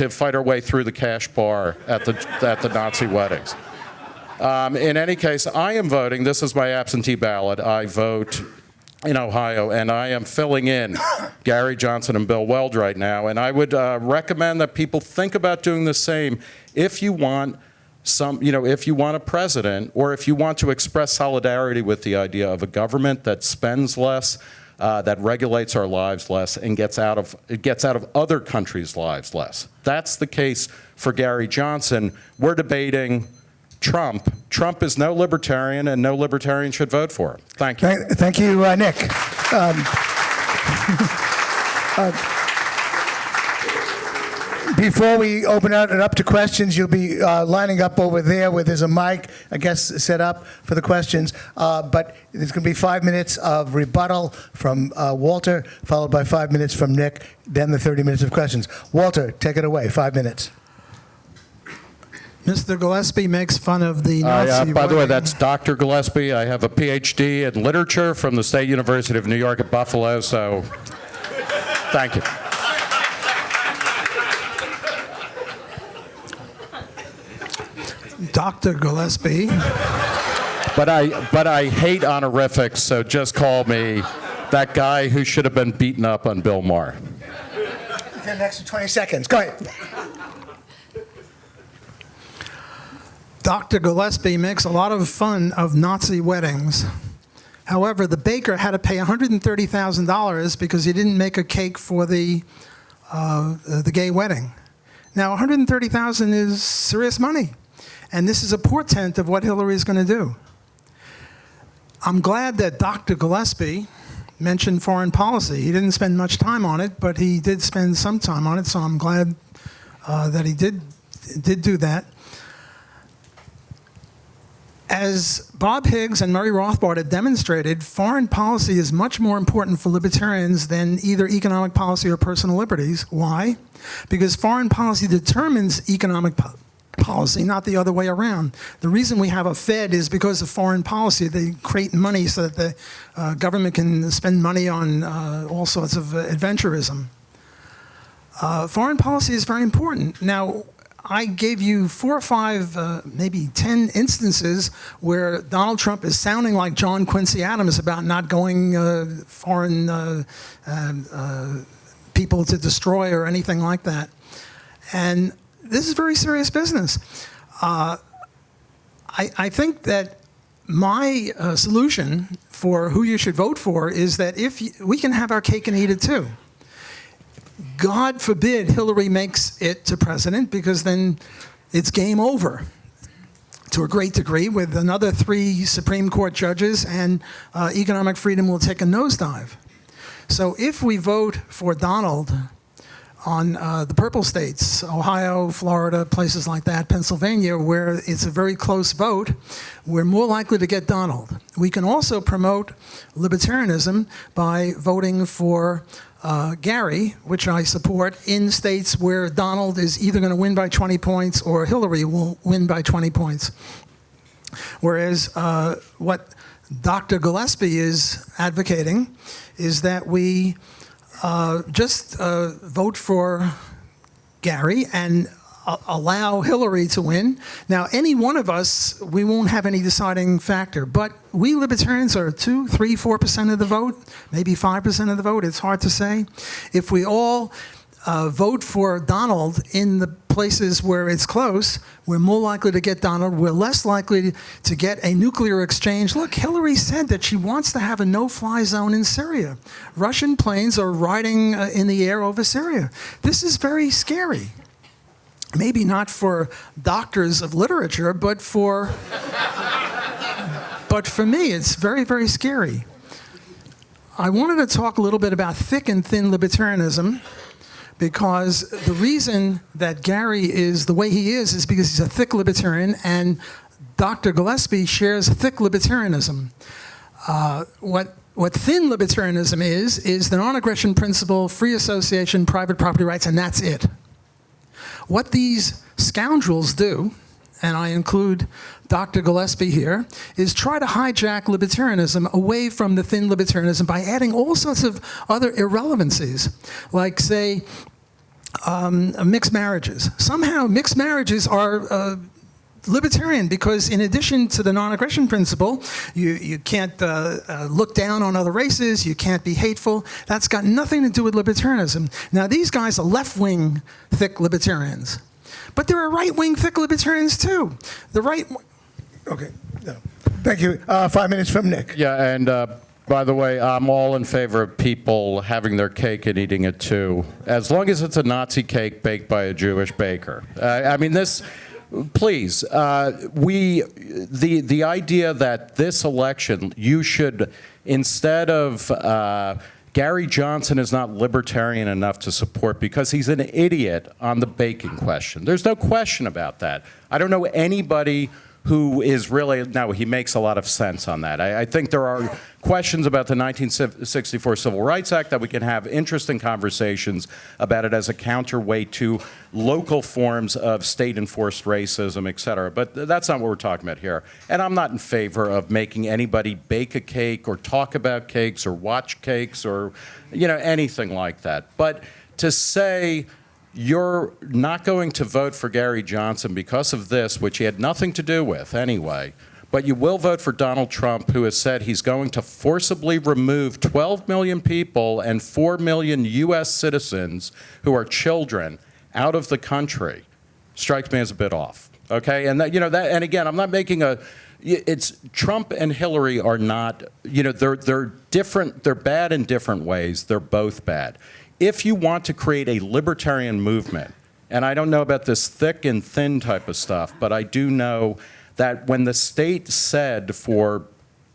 fight our way through the cash bar at the Nazi weddings. In any case, I am voting. This is my absentee ballot. I vote in Ohio, and I am filling in Gary Johnson and Bill Weld right now. And I would recommend that people think about doing the same if you want if you want a president, or if you want to express solidarity with the idea of a government that spends less, that regulates our lives less, and gets out of other countries' lives less. That's the case for Gary Johnson. We're debating Trump. Trump is no libertarian, and no libertarian should vote for him. Thank you. Thank you, Nick. Before we open it up to questions, you'll be lining up over there where there's a mic, I guess, set up for the questions. But there's going to be 5 minutes of rebuttal from Walter, followed by 5 minutes from Nick, then the 30 minutes of questions. Walter, take it away, 5 minutes. Mr. Gillespie makes fun of the Nazi by the way, that's Dr. Gillespie. I have a PhD in literature from the State University of New York at Buffalo, so thank you. Dr. Gillespie. But I hate honorifics, so just call me that guy who should have been beaten up on Bill Maher. The next 20 seconds. Go ahead. Dr. Gillespie makes a lot of fun of Nazi weddings. However, the baker had to pay $130,000 because he didn't make a cake for the gay wedding. Now, $130,000 is serious money. And this is a portent of what Hillary is going to do. I'm glad that Dr. Gillespie mentioned foreign policy. He didn't spend much time on it, but he did spend some time on it, so I'm glad that he did do that. As Bob Higgs and Murray Rothbard have demonstrated, foreign policy is much more important for libertarians than either economic policy or personal liberties. Why? Because foreign policy determines economic policy, not the other way around. The reason we have a Fed is because of foreign policy. They create money so that the government can spend money on all sorts of adventurism. Foreign policy is very important. Now, I gave you 4 or 5, maybe 10 instances where Donald Trump is sounding like John Quincy Adams about not going foreign people to destroy or anything like that. And this is very serious business. I think that my solution for who you should vote for is that we can have our cake and eat it too. God forbid Hillary makes it to president, because then it's game over to a great degree with another 3 Supreme Court judges, and economic freedom will take a nosedive. So if we vote for Donald on the purple states, Ohio, Florida, places like that, Pennsylvania, where it's a very close vote, we're more likely to get Donald. We can also promote libertarianism by voting for Gary, which I support, in states where Donald is either going to win by 20 points or Hillary will win by 20 points. Whereas what Dr. Gillespie is advocating is that we just vote for Gary and allow Hillary to win. Now, any one of us, we won't have any deciding factor, but we libertarians are 2, 3, 4% of the vote, maybe 5% of the vote. It's hard to say. If we all vote for Donald in the places where it's close, we're more likely to get Donald. We're less likely to get a nuclear exchange. Look, Hillary said that she wants to have a no-fly zone in Syria. Russian planes are riding in the air over Syria. This is very scary. Maybe not for doctors of literature, but for me, it's very, very scary. I wanted to talk a little bit about thick and thin libertarianism, because the reason that Gary is the way he is because he's a thick libertarian, and Dr. Gillespie shares thick libertarianism. What thin libertarianism is the non-aggression principle, free association, private property rights, and that's it. What these scoundrels do, and I include Dr. Gillespie here, is try to hijack libertarianism away from the thin libertarianism by adding all sorts of other irrelevancies, like, say, mixed marriages. Somehow mixed marriages are libertarian, because in addition to the non-aggression principle, you can't look down on other races, you can't be hateful. That's got nothing to do with libertarianism. Now, these guys are left-wing thick libertarians, but there are right-wing thick libertarians too. The right... Okay. No. Thank you. 5 minutes from Nick. Yeah, and by the way, I'm all in favor of people having their cake and eating it too, as long as it's a Nazi cake baked by a Jewish baker. I mean, this... Please, the idea that this election, you should, instead of, Gary Johnson is not libertarian enough to support because he's an idiot on the baking question. There's no question about that. I don't know anybody who is really, no, he makes a lot of sense on that. I think there are questions about the 1964 Civil Rights Act that we can have interesting conversations about it as a counterweight to local forms of state-enforced racism, et cetera. But that's not what we're talking about here. And I'm not in favor of making anybody bake a cake or talk about cakes or watch cakes or, anything like that. But to say you're not going to vote for Gary Johnson because of this, which he had nothing to do with anyway, but you will vote for Donald Trump, who has said he's going to forcibly remove 12 million people and 4 million U.S. citizens who are children out of the country, strikes me as a bit off. Okay, and and again, I'm not making it's Trump and Hillary are not, they're different. They're bad in different ways. They're both bad. If you want to create a libertarian movement, and I don't know about this thick and thin type of stuff, but I do know that when the state said for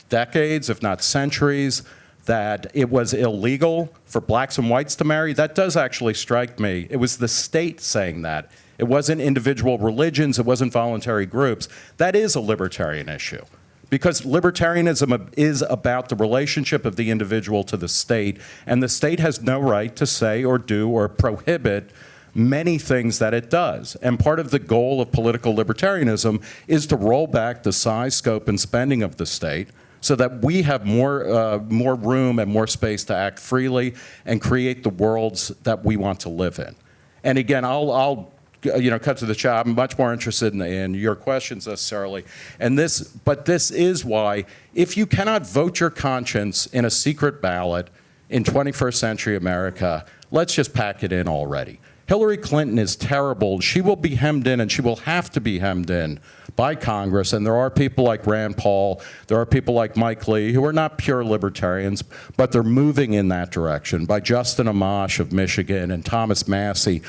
decades, if not centuries, that it was illegal for blacks and whites to marry, that does actually strike me. It was the state saying that. It wasn't individual religions, it wasn't voluntary groups. That is a libertarian issue. Because libertarianism is about the relationship of the individual to the state, and the state has no right to say or do or prohibit many things that it does. And part of the goal of political libertarianism is to roll back the size, scope, and spending of the state so that we have more room and more space to act freely and create the worlds that we want to live in. And again, I'll cut to the chase. I'm much more interested in your questions necessarily. But this is why, if you cannot vote your conscience in a secret ballot in 21st century America, let's just pack it in already. Hillary Clinton is terrible. She will be hemmed in, and she will have to be hemmed in by Congress, and there are people like Rand Paul, there are people like Mike Lee, who are not pure libertarians, but they're moving in that direction, by Justin Amash of Michigan and Thomas Massey,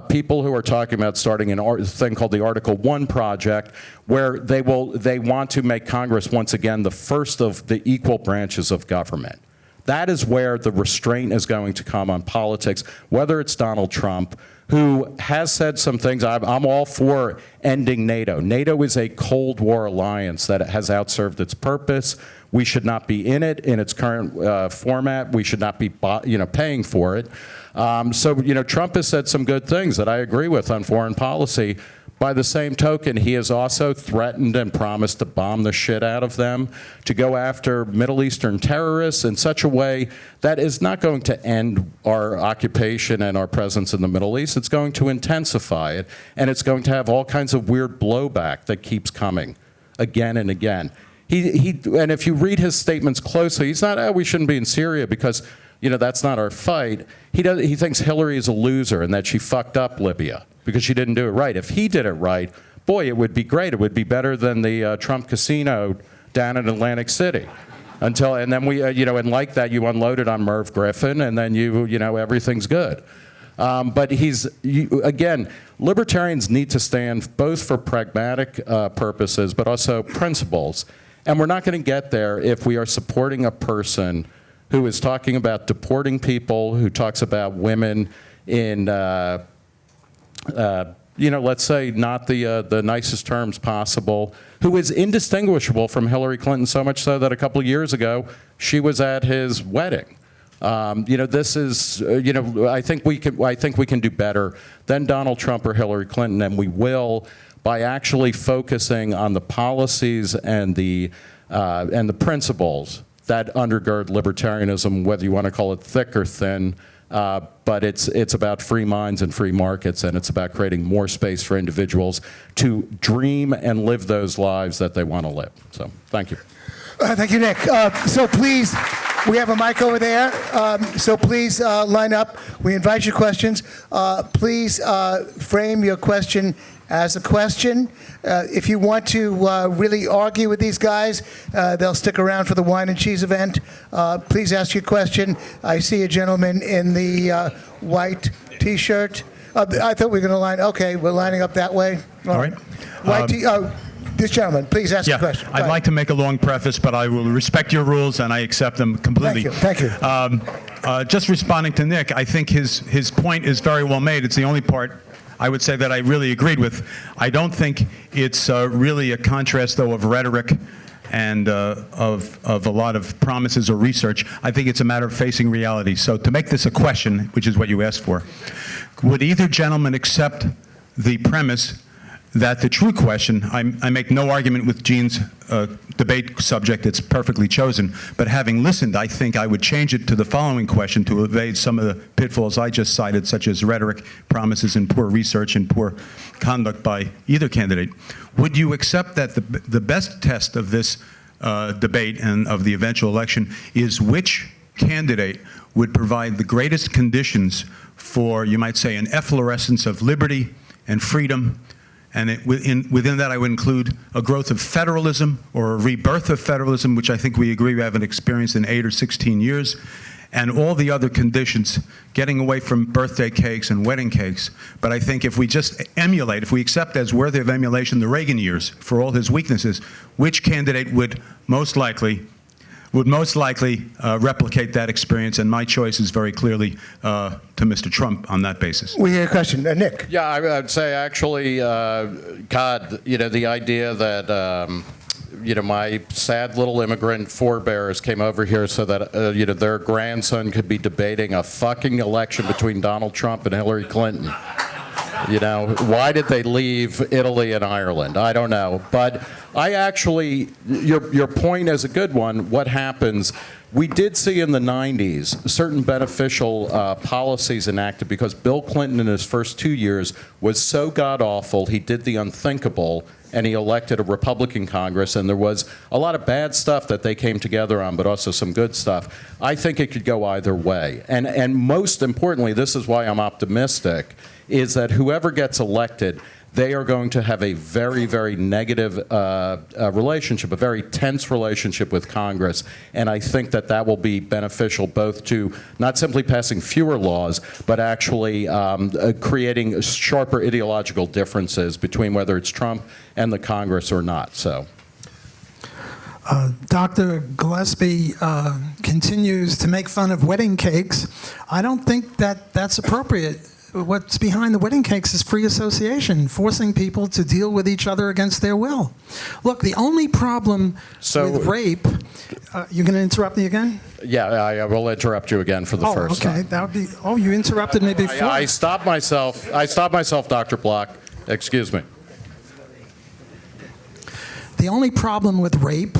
people who are talking about starting a thing called the Article 1 Project, where they want to make Congress once again the first of the equal branches of government. That is where the restraint is going to come on politics, whether it's Donald Trump, who has said some things. I'm all for ending NATO. NATO is a Cold War alliance that has outserved its purpose. We should not be in it in its current format. We should not be paying for it. So Trump has said some good things that I agree with on foreign policy. By the same token, he has also threatened and promised to bomb the shit out of them, to go after Middle Eastern terrorists in such a way that is not going to end our occupation and our presence in the Middle East. It's going to intensify it, and it's going to have all kinds of weird blowback that keeps coming again and again. And if you read his statements closely, he's not, we shouldn't be in Syria because, that's not our fight. He thinks Hillary is a loser and that she fucked up Libya because she didn't do it right. If he did it right, boy, it would be great. It would be better than the Trump casino down in Atlantic City. And then we, and like that, you unloaded on Merv Griffin, and then everything's good. But again, libertarians need to stand both for pragmatic purposes, but also principles. And we're not going to get there if we are supporting a person who is talking about deporting people, who talks about women in let's say not the nicest terms possible, who is indistinguishable from Hillary Clinton, so much so that a couple of years ago she was at his wedding. This is, I think we can do better than Donald Trump or Hillary Clinton, and we will by actually focusing on the policies and the principles that undergird libertarianism, whether you want to call it thick or thin. But it's about free minds and free markets, and it's about creating more space for individuals to dream and live those lives that they want to live. So, thank you. Thank you, Nick. So please, we have a mic over there. So please line up. We invite your questions. Please frame your question as a question. If you want to really argue with these guys, they'll stick around for the wine and cheese event. Please ask your question. I see a gentleman in the white T-shirt. I thought we were going to line. Okay, we're lining up that way. All right. This gentleman, please ask your question. I'd like to make a long preface, but I will respect your rules and I accept them completely. Thank you. Just responding to Nick, I think his point is very well made. It's the only part I would say that I really agreed with. I don't think it's really a contrast, though, of rhetoric and of a lot of promises or research. I think it's a matter of facing reality. So to make this a question, which is what you asked for, would either gentleman accept the premise that the true question, I make no argument with Gene's debate subject, it's perfectly chosen, but having listened, I think I would change it to the following question to evade some of the pitfalls I just cited, such as rhetoric, promises, and poor research and poor conduct by either candidate. Would you accept that the best test of this debate and of the eventual election is which candidate would provide the greatest conditions for, you might say, an efflorescence of liberty and freedom? And within that, I would include a growth of federalism or a rebirth of federalism, which I think we agree we haven't experienced in 8 or 16 years, and all the other conditions, getting away from birthday cakes and wedding cakes. But I think if we just emulate, if we accept as worthy of emulation the Reagan years for all his weaknesses, which candidate would most likely replicate that experience? And my choice is very clearly to Mr. Trump on that basis. We hear a question. Nick. Yeah, I would say actually, God, the idea that, my sad little immigrant forebears came over here so that, their grandson could be debating a fucking election between Donald Trump and Hillary Clinton. Why did they leave Italy and Ireland? I don't know. But I actually, your point is a good one. What happens, we did see in the 90s certain beneficial policies enacted because Bill Clinton in his first 2 years was so god-awful, he did the unthinkable, and he elected a Republican Congress, and there was a lot of bad stuff that they came together on, but also some good stuff. I think it could go either way. And most importantly, this is why I'm optimistic, is that whoever gets elected, they are going to have a very, very negative relationship, a very tense relationship with Congress. And I think that that will be beneficial both to not simply passing fewer laws, but actually creating sharper ideological differences between whether it's Trump and the Congress or not. So. Dr. Gillespie continues to make fun of wedding cakes. I don't think that that's appropriate. What's behind the wedding cakes is free association, forcing people to deal with each other against their will. Look, the only problem with rape... you're going to interrupt me again? Yeah, I will interrupt you again for the first time. That would be... Oh, you interrupted me before. I stopped myself, Dr. Block. Excuse me. The only problem with rape,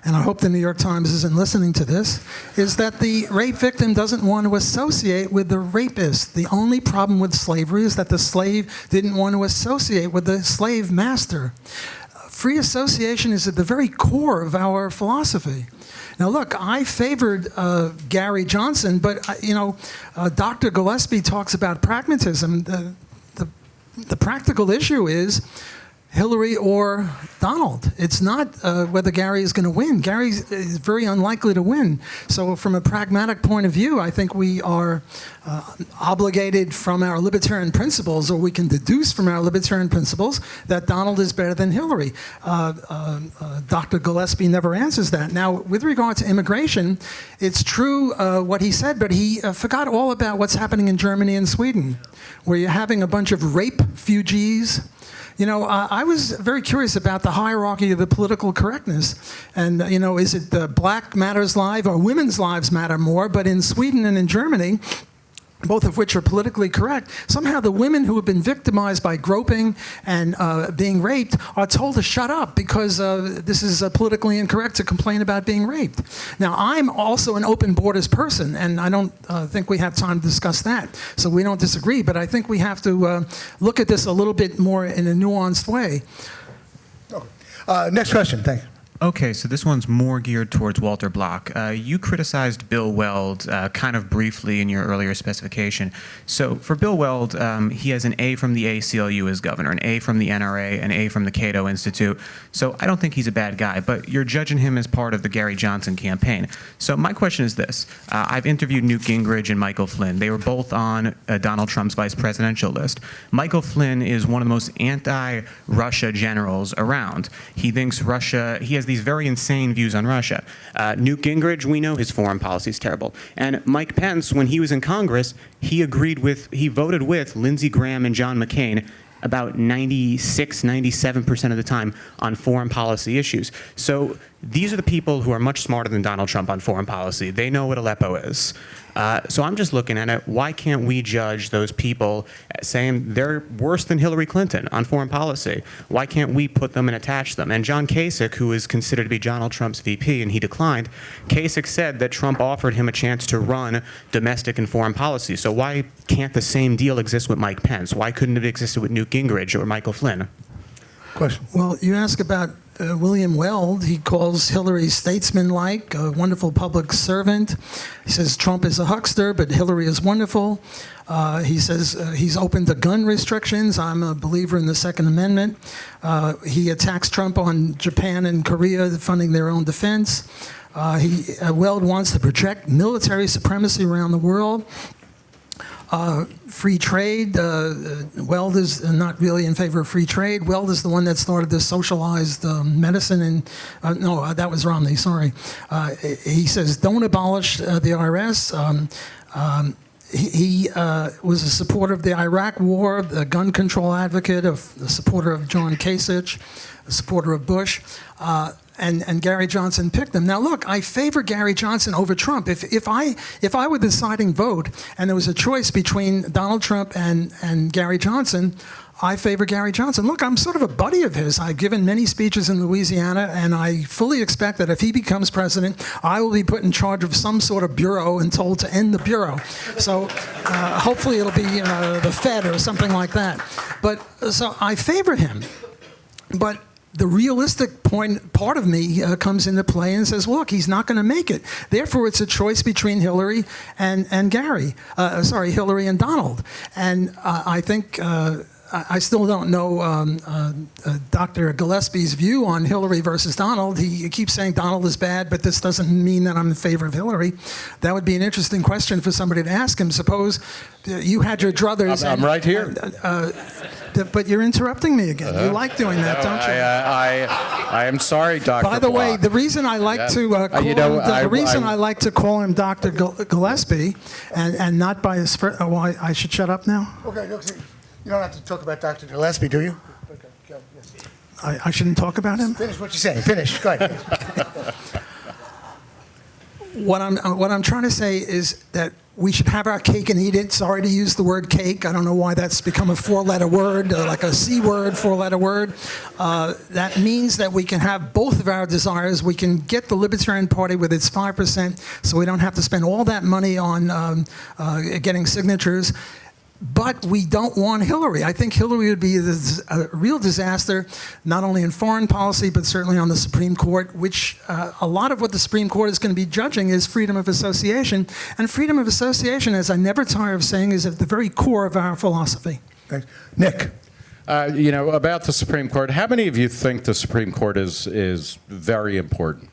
and I hope the New York Times isn't listening to this, is that the rape victim doesn't want to associate with the rapist. The only problem with slavery is that the slave didn't want to associate with the slave master. Free association is at the very core of our philosophy. Now, look, I favored Gary Johnson, but, Dr. Gillespie talks about pragmatism. The practical issue is Hillary or Donald. It's not whether Gary is going to win. Gary is very unlikely to win. So from a pragmatic point of view, I think we are obligated from our libertarian principles, or we can deduce from our libertarian principles, that Donald is better than Hillary. Dr. Gillespie never answers that. Now, with regard to immigration, it's true what he said, but he forgot all about what's happening in Germany and Sweden, where you're having a bunch of rape refugees. I was very curious about the hierarchy of the political correctness. And, is it black matters lives or women's lives matter more? But in Sweden and in Germany, both of which are politically correct, somehow the women who have been victimized by groping and being raped are told to shut up because this is politically incorrect to complain about being raped. Now, I'm also an open borders person, and I don't think we have time to discuss that, so we don't disagree, but I think we have to look at this a little bit more in a nuanced way. Next question, thanks. Okay, so this one's more geared towards Walter Block. You criticized Bill Weld kind of briefly in your earlier specification. So for Bill Weld, he has an A from the ACLU as governor, an A from the NRA, an A from the Cato Institute. So I don't think he's a bad guy, but you're judging him as part of the Gary Johnson campaign. So my question is this. I've interviewed Newt Gingrich and Michael Flynn. They were both on Donald Trump's vice presidential list. Michael Flynn is one of the most anti-Russia generals around. He thinks Russia, he has these very insane views on Russia. Newt Gingrich, we know his foreign policy is terrible. And Mike Pence, when he was in Congress, he voted with Lindsey Graham and John McCain about 96, 97% of the time on foreign policy issues. So these are the people who are much smarter than Donald Trump on foreign policy. They know what Aleppo is. So I'm just looking at it. Why can't we judge those people saying they're worse than Hillary Clinton on foreign policy? Why can't we put them and attach them? And John Kasich, who is considered to be Donald Trump's VP, and he declined, Kasich said that Trump offered him a chance to run domestic and foreign policy. So why can't the same deal exist with Mike Pence? Why couldn't it exist with Newt Gingrich or Michael Flynn? Question. Well, you ask about William Weld. He calls Hillary statesmanlike, a wonderful public servant. He says Trump is a huckster, but Hillary is wonderful. He says he's open to gun restrictions. I'm a believer in the Second Amendment. He attacks Trump on Japan and Korea funding their own defense. Weld wants to project military supremacy around the world. Free trade, Weld is not really in favor of free trade. Weld is the one that started this socialized medicine, and no, that was Romney, sorry. He says, don't abolish the IRS. He was a supporter of the Iraq War, a gun control advocate, a supporter of John Kasich, a supporter of Bush. And Gary Johnson picked them. Now, look, I favor Gary Johnson over Trump. If I were the deciding vote and there was a choice between Donald Trump and Gary Johnson, I favor Gary Johnson. Look, I'm sort of a buddy of his. I've given many speeches in Louisiana, and I fully expect that if he becomes president, I will be put in charge of some sort of bureau and told to end the bureau. So hopefully it'll be the Fed or something like that. But so I favor him. But the realistic part of me comes into play and says, look, he's not going to make it. Therefore, it's a choice between Hillary and Hillary and Donald. And I think I still don't know Dr. Gillespie's view on Hillary versus Donald. He keeps saying Donald is bad, but this doesn't mean that I'm in favor of Hillary. That would be an interesting question for somebody to ask him. Suppose you had your druthers. I'm right here. But you're interrupting me again. You like doing that, don't you? I am sorry, Dr. By the way, Block. the reason I like to I like to call him Dr. Gillespie and not by his first. Oh, I should shut up now. Okay, you don't have to talk about Dr. Gillespie, do you? Okay, go, yes. I shouldn't talk about him. Finish what you're saying. Finish. Go ahead. What I'm trying to say is that we should have our cake and eat it. Sorry to use the word cake. I don't know why that's become a four-letter word, like a C word, four-letter word. That means that we can have both of our desires. We can get the Libertarian Party with its 5%, so we don't have to spend all that money on getting signatures. But we don't want Hillary. I think Hillary would be a real disaster, not only in foreign policy, but certainly on the Supreme Court, which a lot of what the Supreme Court is going to be judging is freedom of association. And freedom of association, as I never tire of saying, is at the very core of our philosophy. Thanks. Nick. About the Supreme Court, how many of you think the Supreme Court is very important?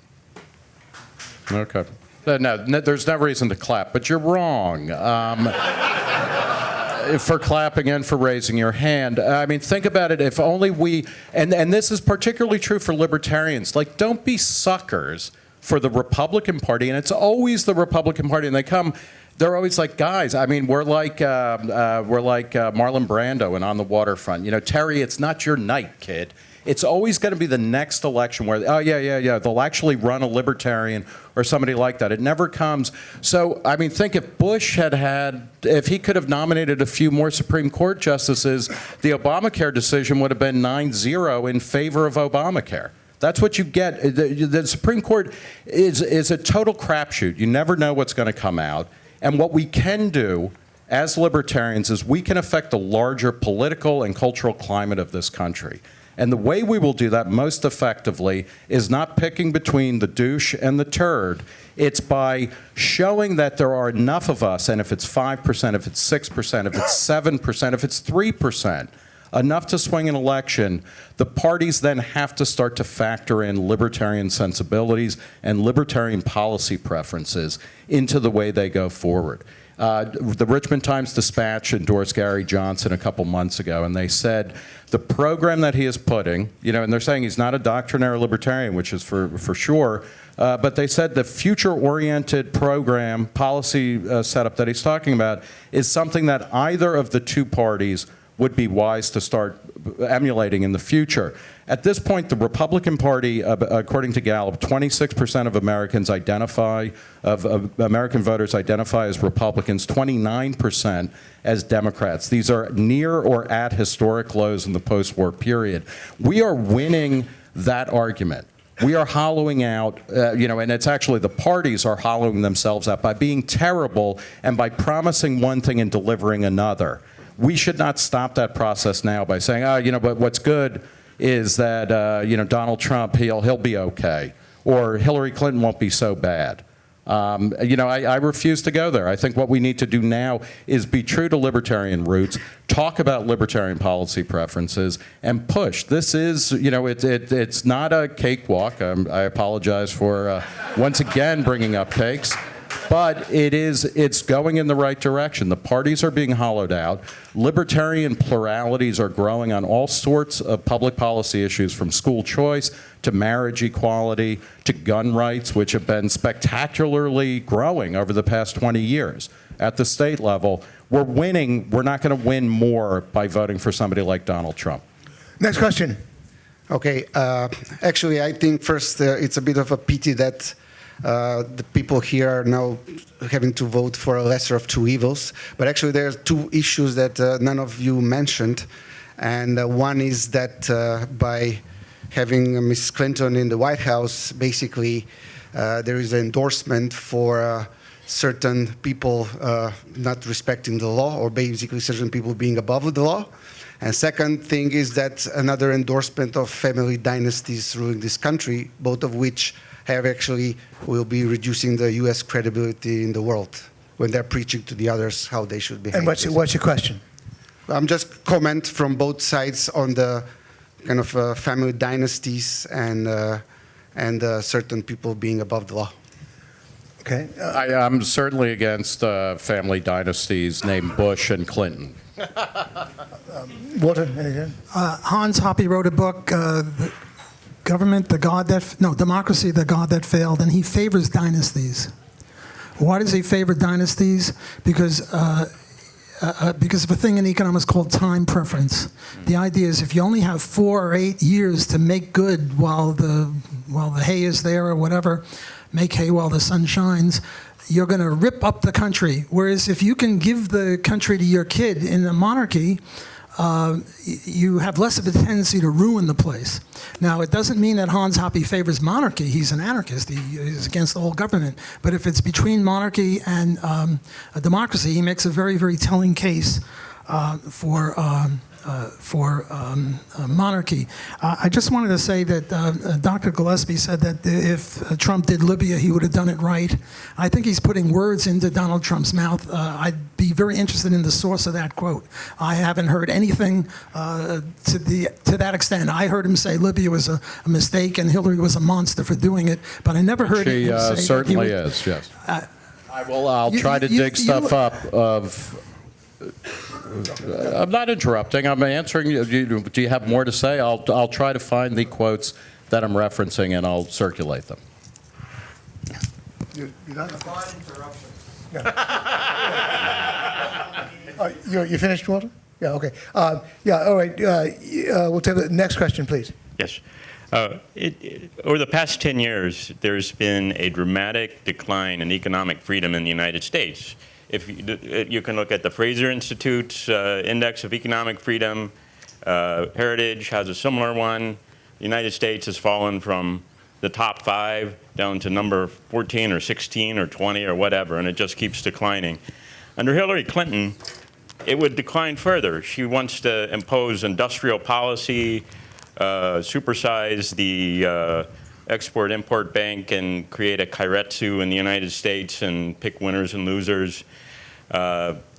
Okay. No, there's no reason to clap, but you're wrong. For clapping and for raising your hand. I mean, think about it. If only we, and this is particularly true for libertarians, like, don't be suckers for the Republican Party, and it's always the Republican Party, and they're always like, guys, I mean, we're like Marlon Brando and On the Waterfront. Terry, it's not your night, kid. It's always going to be the next election where, oh, yeah, they'll actually run a libertarian or somebody like that. It never comes. So, I mean, think if Bush if he could have nominated a few more Supreme Court justices, the Obamacare decision would have been 9-0 in favor of Obamacare. That's what you get. The Supreme Court is a total crapshoot. You never know what's going to come out. And what we can do as libertarians is we can affect the larger political and cultural climate of this country. And the way we will do that most effectively is not picking between the douche and the turd. It's by showing that there are enough of us, and if it's 5%, if it's 6%, if it's 7%, if it's 3%, enough to swing an election, the parties then have to start to factor in libertarian sensibilities and libertarian policy preferences into the way they go forward. The Richmond Times-Dispatch endorsed Gary Johnson a couple months ago, and they said the program that he is putting, and they're saying he's not a doctrinaire libertarian, which is for sure, but they said the future-oriented program, policy setup that he's talking about is something that either of the two parties would be wise to start emulating in the future. At this point, the Republican Party, according to Gallup, 26% of Americans American voters identify as Republicans, 29% as Democrats. These are near or at historic lows in the post-war period. We are winning that argument. We are hollowing out, and it's actually the parties are hollowing themselves out by being terrible and by promising one thing and delivering another. We should not stop that process now by saying, but what's good is that, Donald Trump, he'll be okay, or Hillary Clinton won't be so bad. I refuse to go there. I think what we need to do now is be true to libertarian roots, talk about libertarian policy preferences, and push. This is, it's not a cakewalk. I apologize for once again bringing up cakes. But it's going in the right direction. The parties are being hollowed out. Libertarian pluralities are growing on all sorts of public policy issues, from school choice to marriage equality to gun rights, which have been spectacularly growing over the past 20 years. At the state level, we're winning. We're not going to win more by voting for somebody like Donald Trump. Next question. Okay. Actually, I think first it's a bit of a pity that the people here are now having to vote for a lesser of two evils. But actually there are two issues that none of you mentioned. And one is that by having Ms. Clinton in the White House, basically there is an endorsement for certain people not respecting the law, or basically certain people being above the law. And second thing is that another endorsement of family dynasties ruling this country, both of which will be reducing the U.S. credibility in the world when they're preaching to the others how they should behave. And what's your question? I'm just comment from both sides on the kind of family dynasties and certain people being above the law. Okay. I'm certainly against family dynasties named Bush and Clinton. Walter, anything? Hans Hoppe wrote a book, Democracy, the God That Failed, and he favors dynasties. Why does he favor dynasties? Because of a thing in economics called time preference. The idea is if you only have 4 or 8 years to make good while the hay is there or whatever, make hay while the sun shines, you're going to rip up the country. Whereas if you can give the country to your kid in a monarchy, you have less of a tendency to ruin the place. Now, it doesn't mean that Hans Hoppe favors monarchy. He's an anarchist. He's against the whole government. But if it's between monarchy and a democracy, he makes a very, very telling case for monarchy. I just wanted to say that Dr. Gillespie said that if Trump did Libya, he would have done it right. I think he's putting words into Donald Trump's mouth. I'd be very interested in the source of that quote. I haven't heard anything to that extent. I heard him say Libya was a mistake and Hillary was a monster for doing it, but I never heard him say certainly is, yes. I'll try to dig stuff up of... I'm not interrupting. I'm answering you. Do you have more to say? I'll try to find the quotes that I'm referencing, and I'll circulate them. You you finished, Walter? Yeah, okay. All right. We'll take the next question, please. Yes. Over the past 10 years, there's been a dramatic decline in economic freedom in the United States. If you can look at the Fraser Institute's Index of Economic Freedom, Heritage has a similar one. The United States has fallen from the top 5 down to number 14 or 16 or 20 or whatever, and it just keeps declining. Under Hillary Clinton, it would decline further. She wants to impose industrial policy, supersize the Export-Import Bank and create a kairetsu in the United States and pick winners and losers.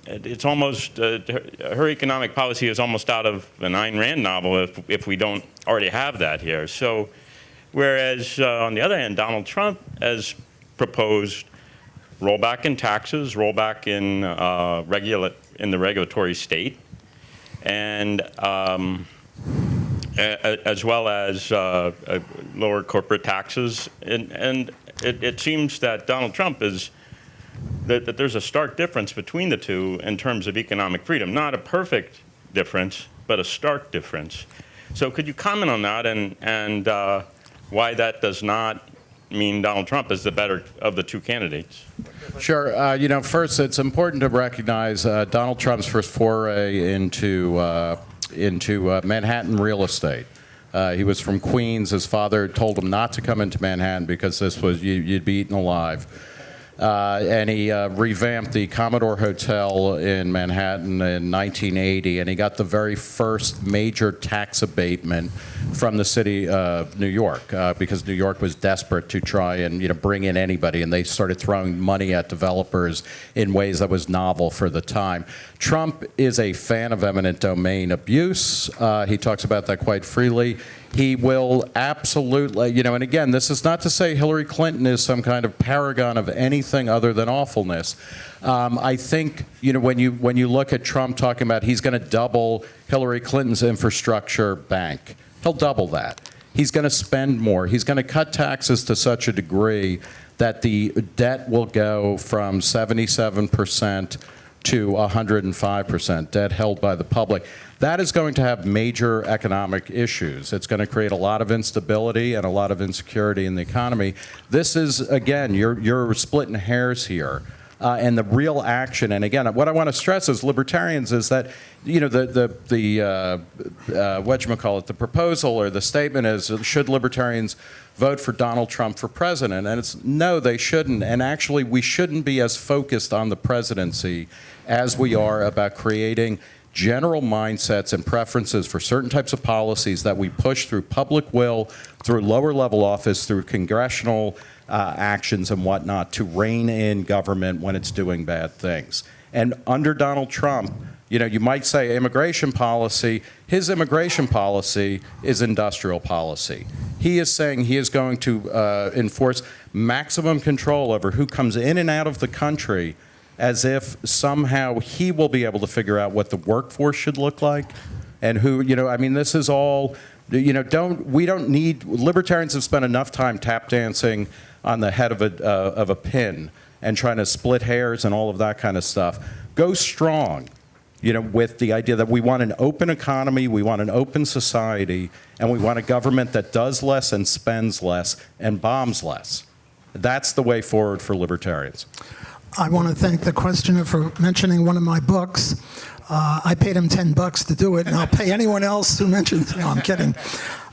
It's almost, her economic policy is almost out of an Ayn Rand novel if we don't already have that here. So, whereas on the other hand, Donald Trump has proposed rollback in taxes, rollback in the regulatory state, and as well as lower corporate taxes. And it seems that Donald Trump is, that there's a stark difference between the two in terms of economic freedom. Not a perfect difference, but a stark difference. So could you comment on that and why that does not mean Donald Trump is the better of the two candidates? Sure. First, it's important to recognize Donald Trump's first foray into Manhattan real estate. He was from Queens. His father told him not to come into Manhattan because this was you'd be eaten alive. And he revamped the Commodore Hotel in Manhattan in 1980, and he got the very first major tax abatement from the city of New York because New York was desperate to try and bring in anybody, and they started throwing money at developers in ways that was novel for the time. Trump is a fan of eminent domain abuse. He talks about that quite freely. He will absolutely, and again, this is not to say Hillary Clinton is some kind of paragon of anything other than awfulness. I think, when you look at Trump talking about he's going to double Hillary Clinton's infrastructure bank, he'll double that. He's going to spend more. He's going to cut taxes to such a degree that the debt will go from 77% to 105%, debt held by the public. That is going to have major economic issues. It's going to create a lot of instability and a lot of insecurity in the economy. This is, again, you're splitting hairs here. And the real action, and again, what I want to stress as libertarians is that, the whatchamacallit, the proposal or the statement is, should libertarians vote for Donald Trump for president? And it's no, they shouldn't. And actually, we shouldn't be as focused on the presidency as we are about creating general mindsets and preferences for certain types of policies that we push through public will, through lower level office, through congressional actions and whatnot to rein in government when it's doing bad things. And under Donald Trump, You know, you might say immigration policy. His immigration policy is industrial policy. He is saying he is going to enforce maximum control over who comes in and out of the country, as if somehow he will be able to figure out what the workforce should look like and who, you know, I mean, this is all, you know, libertarians have spent enough time tap dancing on the head of a pin and trying to split hairs and all of that kind of stuff. Go strong, you know, with the idea that we want an open economy, we want an open society, and we want a government that does less and spends less and bombs less. That's the way forward for libertarians. I want to thank the questioner for mentioning one of my books. I paid him $10 to do it, and I'll pay anyone else who mentions. No, I'm kidding.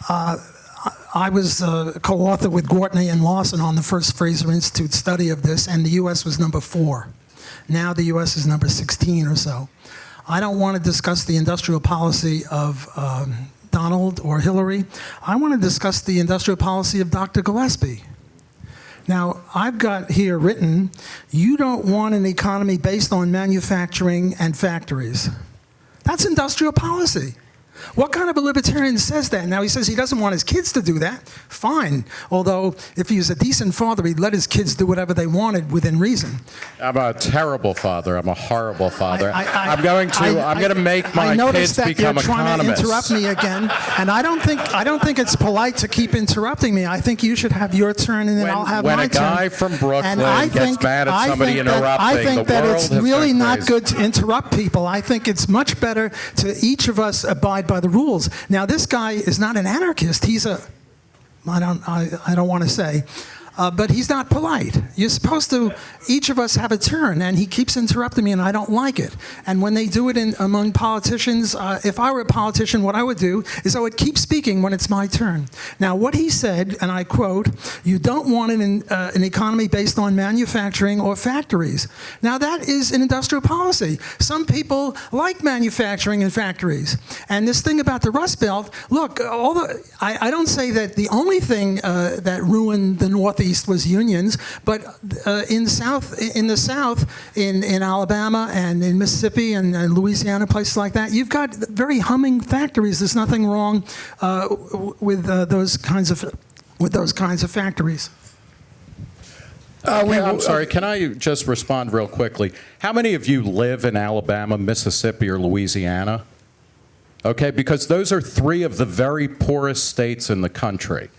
I was co-author with Gortney and Lawson on the first Fraser Institute study of this, and the U.S. was number 4. Now the U.S. is number 16 or so. I don't want to discuss the industrial policy of Donald or Hillary. I want to discuss the industrial policy of Dr. Gillespie. Now, I've got here written, you don't want an economy based on manufacturing and factories. That's industrial policy. What kind of a libertarian says that? Now, he says he doesn't want his kids to do that. Fine. Although, if he was a decent father, he'd let his kids do whatever they wanted within reason. I'm a terrible father. I'm a horrible father. I'm going to make my kids become economists. I noticed that you're trying to interrupt me again, and I don't think it's polite to keep interrupting me. I think you should have your turn, and then I'll have my turn. When a guy from Brooklyn gets mad at somebody interrupting, I think that it's really not good to interrupt people. I think it's much better to each of us abide by the rules. Now, this guy is not an anarchist. He's I don't want to say, but he's not polite. You're supposed to, each of us have a turn, and he keeps interrupting me, and I don't like it. And when they do it among politicians, if I were a politician, what I would do is I would keep speaking when it's my turn. Now, what he said, and I quote, you don't want an economy based on manufacturing or factories. Now, that is an industrial policy. Some people like manufacturing and factories. And this thing about the Rust Belt, look, I don't say that the only thing that ruined the Northeast was unions, but in the South, in Alabama and in Mississippi and Louisiana, places like that, you've got very humming factories. There's nothing wrong with those kinds of factories. I'm sorry, can I just respond real quickly? How many of you live in Alabama, Mississippi, or Louisiana? Okay, because those are 3 of the very poorest states in the country.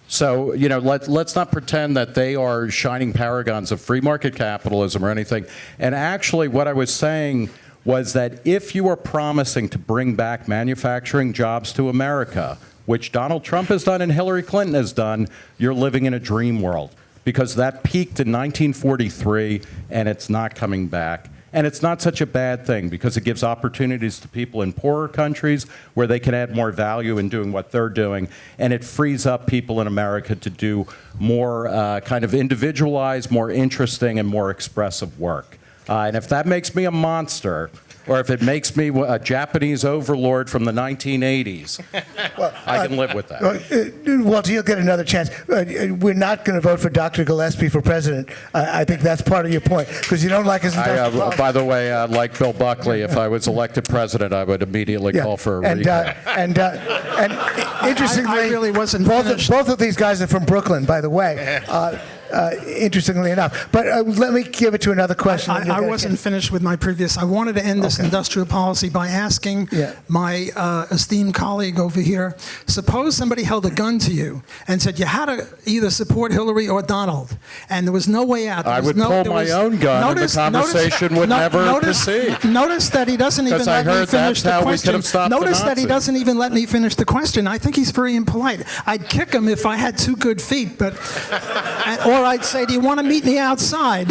So, you know, let's not pretend that they are shining paragons of free market capitalism or anything. And actually, what I was saying was that if you are promising to bring back manufacturing jobs to America, which Donald Trump has done and Hillary Clinton has done, you're living in a dream world. Because that peaked in 1943, and it's not coming back. And it's not such a bad thing because it gives opportunities to people in poorer countries where they can add more value in doing what they're doing. And it frees up people in America to do more kind of individualized, more interesting, and more expressive work. And if that makes me a monster, or if it makes me a Japanese overlord from the 1980s, well, I can live with that. Walter, you'll get another chance. We're not going to vote for Dr. Gillespie for president. I think that's part of your point, because you don't like his industrial policy. By the way, like Bill Buckley, if I was elected president, I would immediately call for a recall. And interestingly, I really wasn't both of these guys are from Brooklyn, by the way. Interestingly enough. But let me give it to another question. I wasn't finished with my previous. I wanted to end this industrial policy by asking my esteemed colleague over here, suppose somebody held a gun to you and said you had to either support Hillary or Donald, and there was no way out. I would pull my own gun, and the conversation would never proceed. Notice that he doesn't even let me finish the question. Notice that he doesn't even let me finish the question. I think he's very impolite. I'd kick him if I had 2 good feet, but or I'd say, do you want to meet me outside?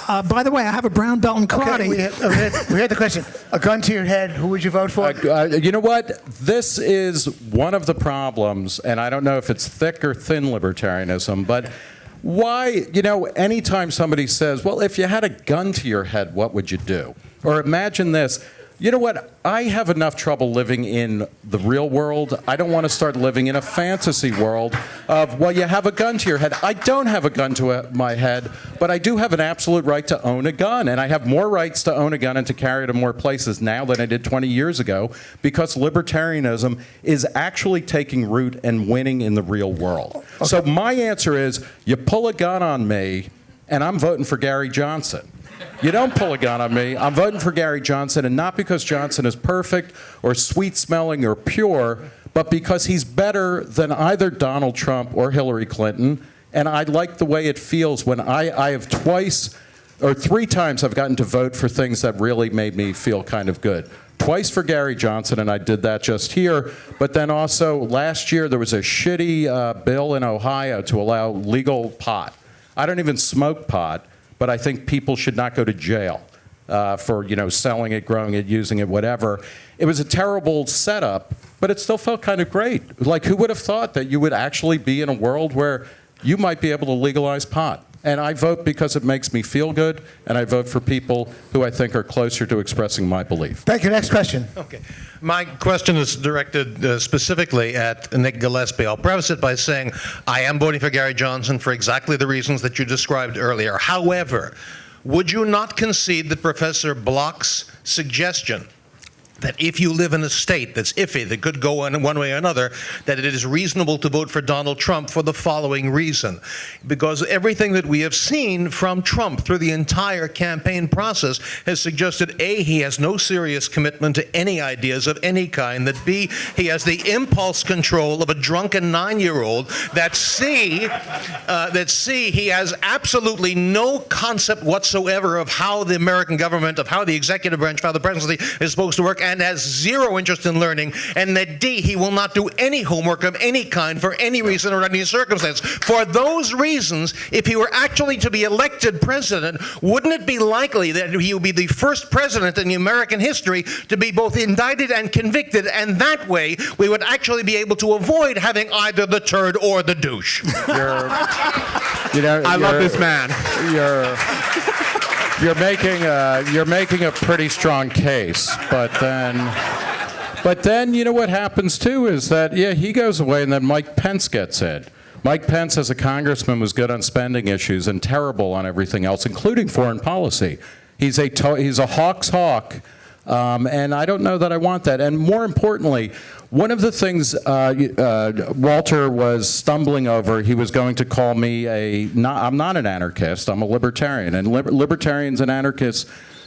By the way, I have a brown belt in karate. Okay, we had the question. A gun to your head, who would you vote for? You know what? This is one of the problems, and I don't know if it's thick or thin libertarianism, but why, you know, anytime somebody says, well, if you had a gun to your head, what would you do? Or imagine this. You know what? I have enough trouble living in the real world. I don't want to start living in a fantasy world of, well, you have a gun to your head. I don't have a gun to my head, but I do have an absolute right to own a gun. And I have more rights to own a gun and to carry it in more places now than I did 20 years ago, because libertarianism is actually taking root and winning in the real world. Okay. So my answer is, you pull a gun on me, and I'm voting for Gary Johnson. You don't pull a gun on me. I'm voting for Gary Johnson, and not because Johnson is perfect or sweet-smelling or pure, but because he's better than either Donald Trump or Hillary Clinton. And I like the way it feels when I have twice or three times I've gotten to vote for things that really made me feel kind of good. Twice for Gary Johnson, and I did that just here. But then also last year there was a shitty bill in Ohio to allow legal pot. I don't even smoke pot, but I think people should not go to jail for, you know, selling it, growing it, using it, whatever. It was a terrible setup, but it still felt kind of great. Like, who would have thought that you would actually be in a world where you might be able to legalize pot? And I vote because it makes me feel good, and I vote for people who I think are closer to expressing my belief. Thank you. Next question. Okay. My question is directed specifically at Nick Gillespie. I'll preface it by saying I am voting for Gary Johnson for exactly the reasons that you described earlier. However, would you not concede that Professor Bloch's suggestion that if you live in a state that's iffy, that could go in one way or another, that it is reasonable to vote for Donald Trump for the following reason? Because everything that we have seen from Trump through the entire campaign process has suggested, A, he has no serious commitment to any ideas of any kind, that B, he has the impulse control of a drunken 9-year-old, that C, he has absolutely no concept whatsoever of how the American government, of how the executive branch, how the presidency is supposed to work, and has zero interest in learning, and that D, he will not do any homework of any kind for any reason or any circumstance. For those reasons, if he were actually to be elected president, wouldn't it be likely that he would be the first president in the American history to be both indicted and convicted, and that way we would actually be able to avoid having either the turd or the douche? I love this man. You're making a pretty strong case, but then you know what happens too is that, yeah, he goes away and then Mike Pence gets in. Mike Pence as a congressman was good on spending issues and terrible on everything else, including foreign policy. He's a hawk's hawk, and I don't know that I want that. And more importantly, one of the things Walter was stumbling over, he was going to call me I'm not an anarchist, I'm a libertarian. And libertarians and anarchists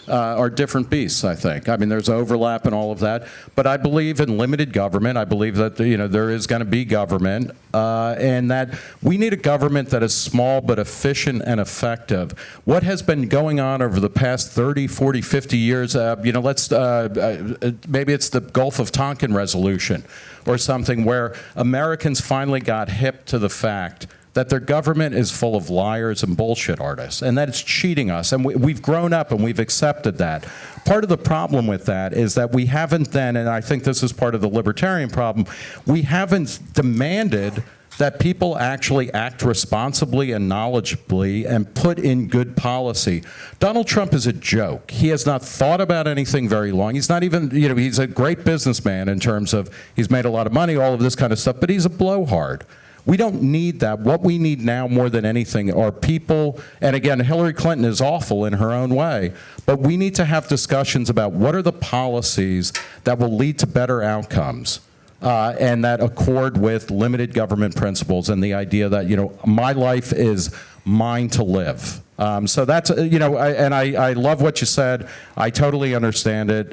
are different beasts, I think. I mean, there's overlap and all of that. But I believe in limited government. I believe that, you know, there is going to be government, and that we need a government that is small but efficient and effective. What has been going on over the past 30, 40, 50 years, you know, maybe it's the Gulf of Tonkin resolution or something, where Americans finally got hip to the fact that their government is full of liars and bullshit artists, and that it's cheating us. And we've grown up and we've accepted that. Part of the problem with that is that we haven't then, and I think this is part of the libertarian problem, we haven't demanded that people actually act responsibly and knowledgeably and put in good policy. Donald Trump is a joke. He has not thought about anything very long. He's not even, you know, he's a great businessman in terms of he's made a lot of money, all of this kind of stuff, but he's a blowhard. We don't need that. What we need now more than anything are people, and again, Hillary Clinton is awful in her own way, but we need to have discussions about what are the policies that will lead to better outcomes, and that accord with limited government principles and the idea that, you know, my life is mine to live. So that's, you know, I love what you said. I totally understand it,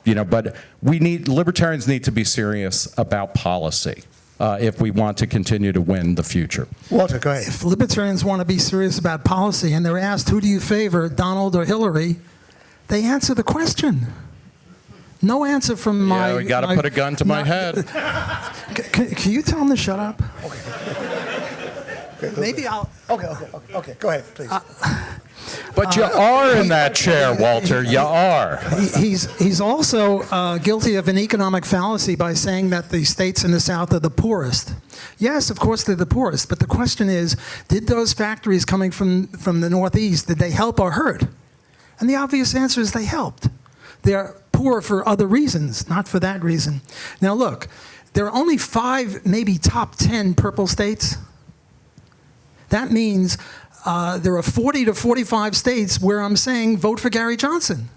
you know, but libertarians need to be serious about policy. If we want to continue to win the future. Walter, go ahead. If libertarians want to be serious about policy and they're asked, who do you favor, Donald or Hillary, they answer the question. No answer from my... Yeah, we got to put a gun to my head. Can you tell them to shut up? Okay, maybe I'll... Okay, go ahead, please. But you are in that chair, Walter. You are. He's also guilty of an economic fallacy by saying that the states in the South are the poorest. Yes, of course they're the poorest, but the question is, did those factories coming from the Northeast, did they help or hurt? And the obvious answer is they helped. They're poor for other reasons, not for that reason. Now look, there are only 5, maybe top 10 purple states. That means there are 40 to 45 states where I'm saying vote for Gary Johnson.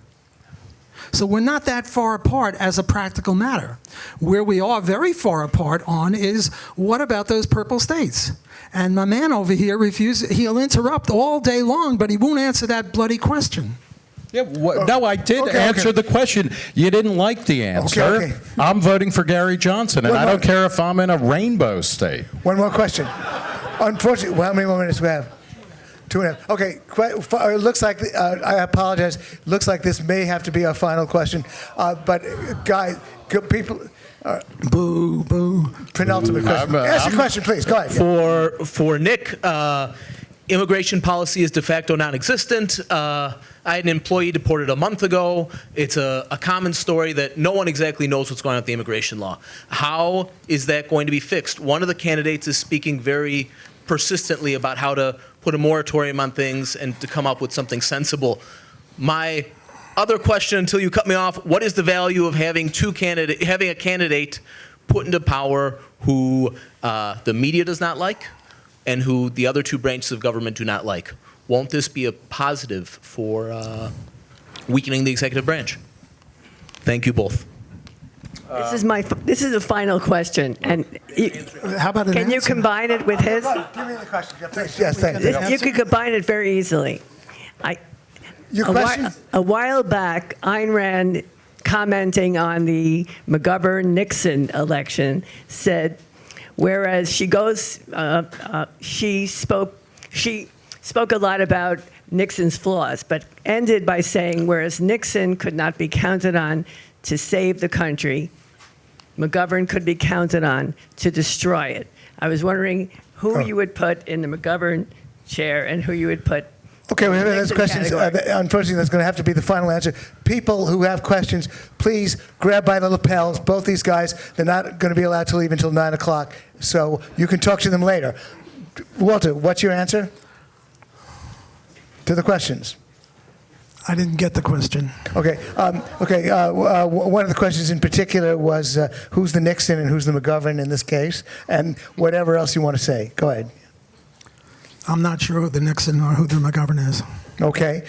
So we're not that far apart as a practical matter. Where we are very far apart on is, what about those purple states? And my man over here refuses. He'll interrupt all day long, but he won't answer that bloody question. Yeah, no, I did answer the question. You didn't like the answer. Okay. I'm voting for Gary Johnson, and I don't care if I'm in a rainbow state. One more question. Unfortunately, well, how many more minutes do we have? 2.5. Okay, it looks like, I apologize, looks like this may have to be our final question. But guys, people, boo, boo. Penultimate question. Ask your question, please. Go ahead. For Nick, immigration policy is de facto non-existent. I had an employee deported a month ago. It's a common story that no one exactly knows what's going on with the immigration law. How is that going to be fixed? One of the candidates is speaking very persistently about how to put a moratorium on things and to come up with something sensible. My other question, until you cut me off, what is the value of having a candidate put into power who the media does not like and who the other 2 branches of government do not like? Won't this be a positive for weakening the executive branch? Thank you both. This is a final question, and how about can you combine it with his? Give me the question. Yes, thank you. You could combine it very easily. Your question? A while back, Ayn Rand, commenting on the McGovern-Nixon election, said, whereas she spoke a lot about Nixon's flaws, but ended by saying, whereas Nixon could not be counted on to save the country, McGovern could be counted on to destroy it. I was wondering who you would put in the McGovern chair and who you would put. Okay, we have those questions. Unfortunately, that's going to have to be the final answer. People who have questions, please grab by the lapels. Both these guys, they're not going to be allowed to leave until 9 o'clock, so you can talk to them later. Walter, what's your answer to the questions? I didn't get the question. Okay. One of the questions in particular was who's the Nixon and who's the McGovern in this case, and whatever else you want to say. Go ahead. I'm not sure who the Nixon or who the McGovern is. Okay.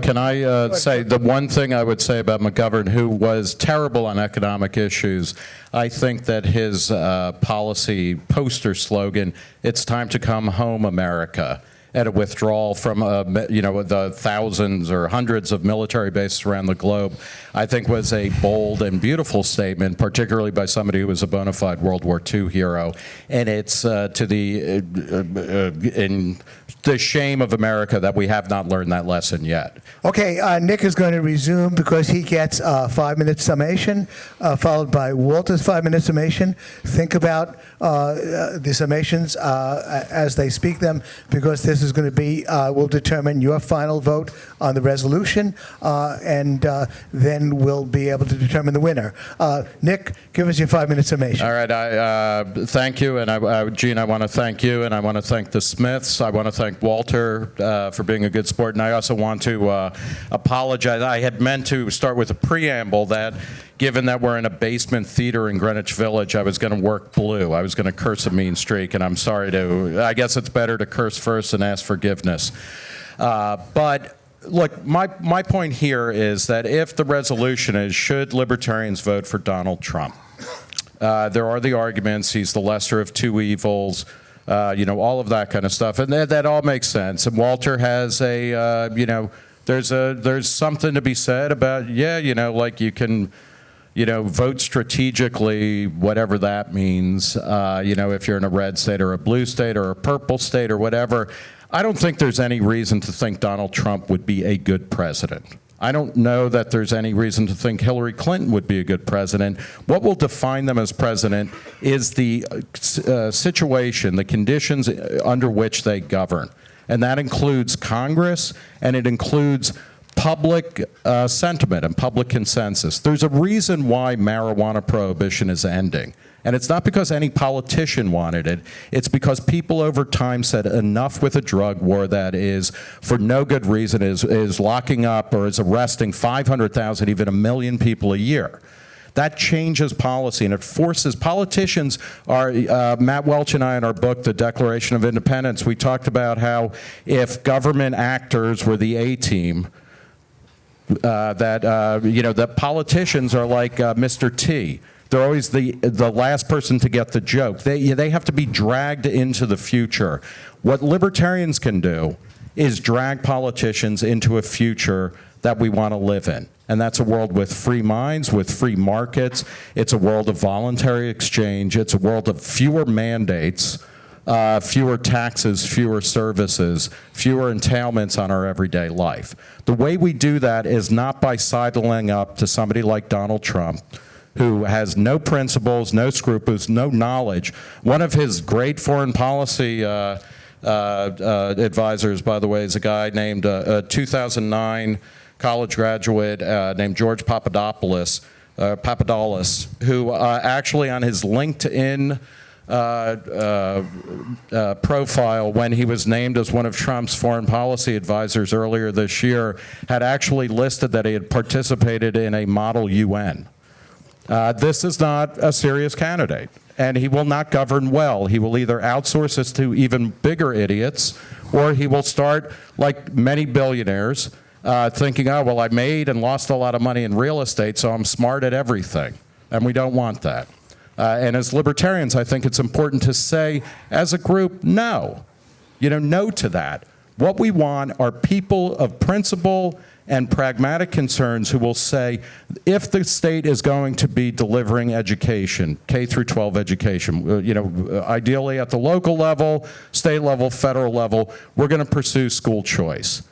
Can I say the one thing I would say about McGovern, who was terrible on economic issues? I think that his policy poster slogan, "It's time to come home, America," at a withdrawal from the thousands or hundreds of military bases around the globe, I think was a bold and beautiful statement, particularly by somebody who was a bona fide World War II hero. And it's to the shame of America that we have not learned that lesson yet. Okay, Nick is going to resume because he gets a 5-minute summation, followed by Walter's 5-minute summation. Think about the summations as they speak them, because this is going to be, will determine your final vote on the resolution, and then we'll be able to determine the winner. Nick, give us your 5-minute summation. All right, thank you, and Gene, I want to thank you, and I want to thank the Smiths. I want to thank Walter for being a good sport, and I also want to apologize. I had meant to start with a preamble that, given that we're in a basement theater in Greenwich Village, I was going to work blue. I was going to curse a mean streak, and I'm sorry to, I guess it's better to curse first and ask forgiveness. But look, my point here is that if the resolution is, should libertarians vote for Donald Trump? There are the arguments, he's the lesser of 2 evils, all of that kind of stuff, and that all makes sense. And Walter has a, there's something to be said about, like you can, vote strategically, whatever that means, if you're in a red state or a blue state or a purple state or whatever. I don't think there's any reason to think Donald Trump would be a good president. I don't know that there's any reason to think Hillary Clinton would be a good president. What will define them as president is the situation, the conditions under which they govern. And that includes Congress, and it includes public sentiment and public consensus. There's a reason why marijuana prohibition is ending. And it's not because any politician wanted it. It's because people over time said enough with a drug war that is, for no good reason, is locking up or is arresting 500,000, even 1 million people a year. That changes policy, and it forces politicians. Matt Welch and I, in our book, The Declaration of Independence, we talked about how if government actors were the A-team, that politicians are like Mr. T. They're always the last person to get the joke. They have to be dragged into the future. What libertarians can do is drag politicians into a future that we want to live in. And that's a world with free minds, with free markets. It's a world of voluntary exchange. It's a world of fewer mandates, fewer taxes, fewer services, fewer entailments on our everyday life. The way we do that is not by sidling up to somebody like Donald Trump, who has no principles, no scruples, no knowledge. One of his great foreign policy advisors, by the way, is a guy named 2009 college graduate named George Papadopoulos, who actually on his LinkedIn profile, when he was named as one of Trump's foreign policy advisors earlier this year, had actually listed that he had participated in a model UN. This is not a serious candidate, and he will not govern well. He will either outsource this to even bigger idiots, or he will start, like many billionaires, thinking, oh, well, I made and lost a lot of money in real estate, so I'm smart at everything. And we don't want that. And as libertarians, I think it's important to say, as a group, no. No to that. What we want are people of principle and pragmatic concerns who will say, if the state is going to be delivering education, K through 12 education, ideally at the local level, state level, federal level, we're going to pursue school choice.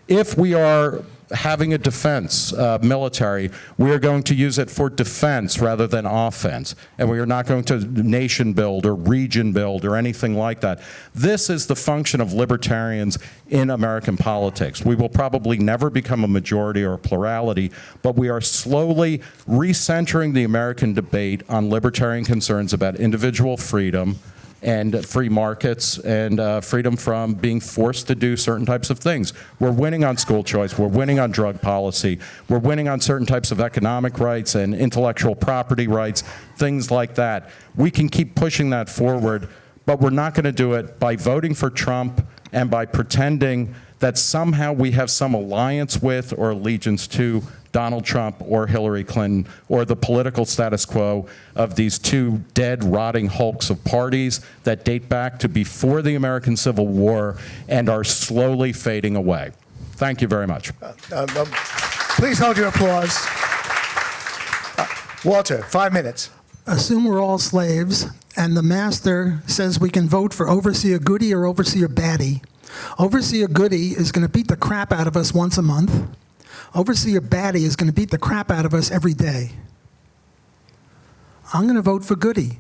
If we are having a defense military, we are going to use it for defense rather than offense. And we are not going to nation build or region build or anything like that. This is the function of libertarians in American politics. We will probably never become a majority or a plurality, but we are slowly recentering the American debate on libertarian concerns about individual freedom and free markets and freedom from being forced to do certain types of things. We're winning on school choice. We're winning on drug policy. We're winning on certain types of economic rights and intellectual property rights, things like that. We can keep pushing that forward, but we're not going to do it by voting for Trump and by pretending that somehow we have some alliance with or allegiance to Donald Trump or Hillary Clinton or the political status quo of these two dead, rotting hulks of parties that date back to before the American Civil War and are slowly fading away. Thank you very much. Please hold your applause. Walter, 5 minutes. Assume we're all slaves, and the master says we can vote for Overseer Goody or Overseer Batty. Overseer Goody is going to beat the crap out of us once a month. Overseer Batty is going to beat the crap out of us every day. I'm going to vote for Goody.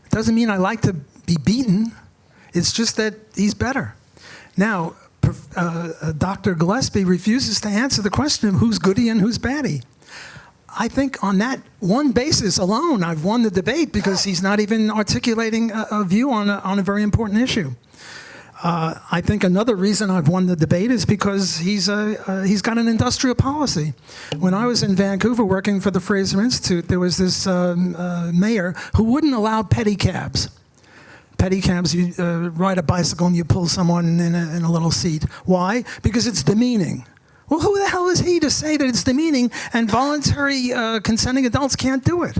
It doesn't mean I like to be beaten. It's just that he's better. Now, Dr. Gillespie refuses to answer the question of who's Goody and who's Batty. I think on that one basis alone, I've won the debate because he's not even articulating a view on a very important issue. I think another reason I've won the debate is because he's got an industrial policy. When I was in Vancouver working for the Fraser Institute, there was this mayor who wouldn't allow pedicabs. Pedicabs, you ride a bicycle and you pull someone in a little seat. Why? Because it's demeaning. Well, who the hell is he to say that it's demeaning and voluntary consenting adults can't do it?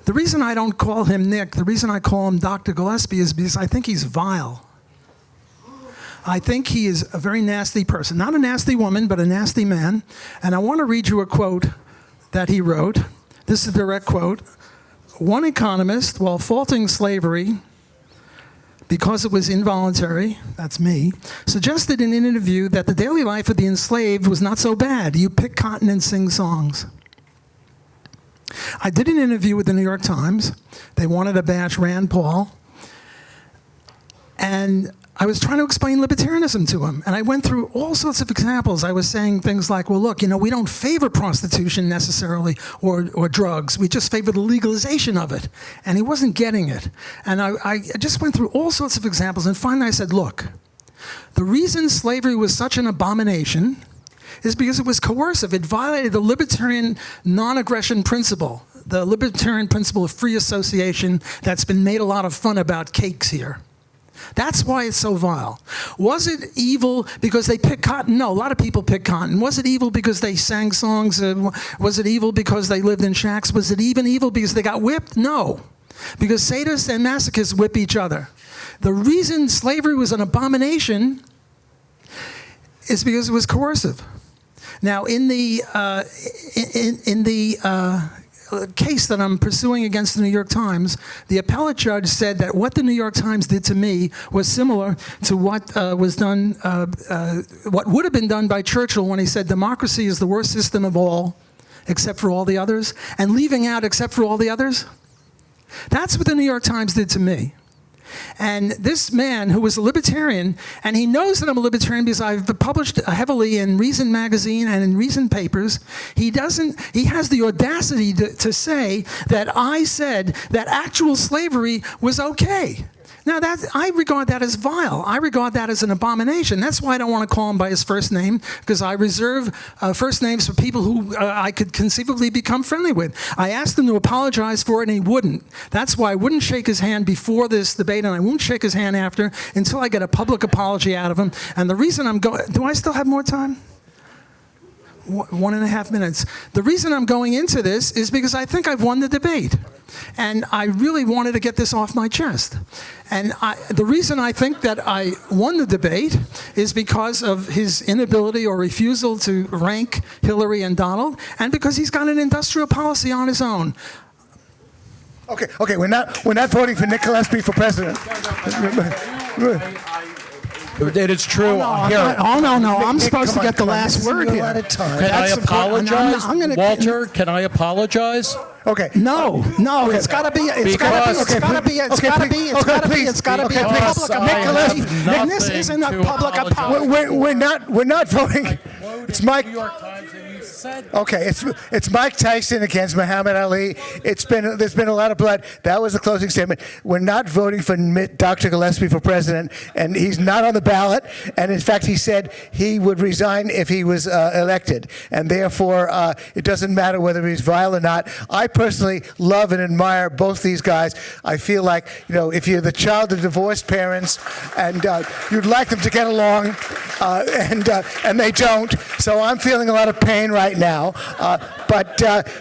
The reason I don't call him Nick, the reason I call him Dr. Gillespie is because I think he's vile. I think he is a very nasty person. Not a nasty woman, but a nasty man. And I want to read you a quote that he wrote. This is a direct quote. One economist, while faulting slavery because it was involuntary, that's me, suggested in an interview that the daily life of the enslaved was not so bad. You pick cotton and sing songs. I did an interview with the New York Times. They wanted to bash Rand Paul. And I was trying to explain libertarianism to him, and I went through all sorts of examples. I was saying things like, well, look, we don't favor prostitution necessarily or drugs. We just favor the legalization of it. And he wasn't getting it. And I just went through all sorts of examples, and finally I said, look, the reason slavery was such an abomination is because it was coercive. It violated the libertarian non-aggression principle, the libertarian principle of free association that's been made a lot of fun about cakes here. That's why it's so vile. Was it evil because they picked cotton? No, a lot of people pick cotton. Was it evil because they sang songs? Was it evil because they lived in shacks? Was it even evil because they got whipped? No, because sadists and masochists whip each other. The reason slavery was an abomination is because it was coercive. Now, in the case that I'm pursuing against the New York Times, the appellate judge said that what the New York Times did to me was similar to what was done, what would have been done by Churchill when he said democracy is the worst system of all, except for all the others, and leaving out except for all the others. That's what the New York Times did to me. And this man who was a libertarian, and he knows that I'm a libertarian because I've published heavily in Reason magazine and in Reason papers, he has the audacity to say that I said that actual slavery was okay. Now, I regard that as vile. I regard that as an abomination. That's why I don't want to call him by his first name, because I reserve first names for people who I could conceivably become friendly with. I asked him to apologize for it, and he wouldn't. That's why I wouldn't shake his hand before this debate, and I won't shake his hand after until I get a public apology out of him. And the reason I'm going... Do I still have more time? 1.5 minutes. The reason I'm going into this is because I think I've won the debate. And I really wanted to get this off my chest. And the reason I think that I won the debate is because of his inability or refusal to rank Hillary and Donald, and because he's got an industrial policy on his own. Okay, we're not voting for Nick Gillespie for president. It is true. No, I'm supposed to get the last word here. Can I apologize, Walter? Can I apologize? Okay. No, it's got to be. It's got to be a public apology. And this isn't a public apology. We're not voting. It's Mike. Okay, it's Mike Tyson against Muhammad Ali. There's been a lot of blood. That was the closing statement. We're not voting for Dr. Gillespie for president, and he's not on the ballot. And in fact, he said he would resign if he was elected, and therefore it doesn't matter whether he's vile or not. I personally love and admire both these guys. I feel like, if you're the child of divorced parents and you'd like them to get along, and they don't. So I'm feeling a lot of pain right now, but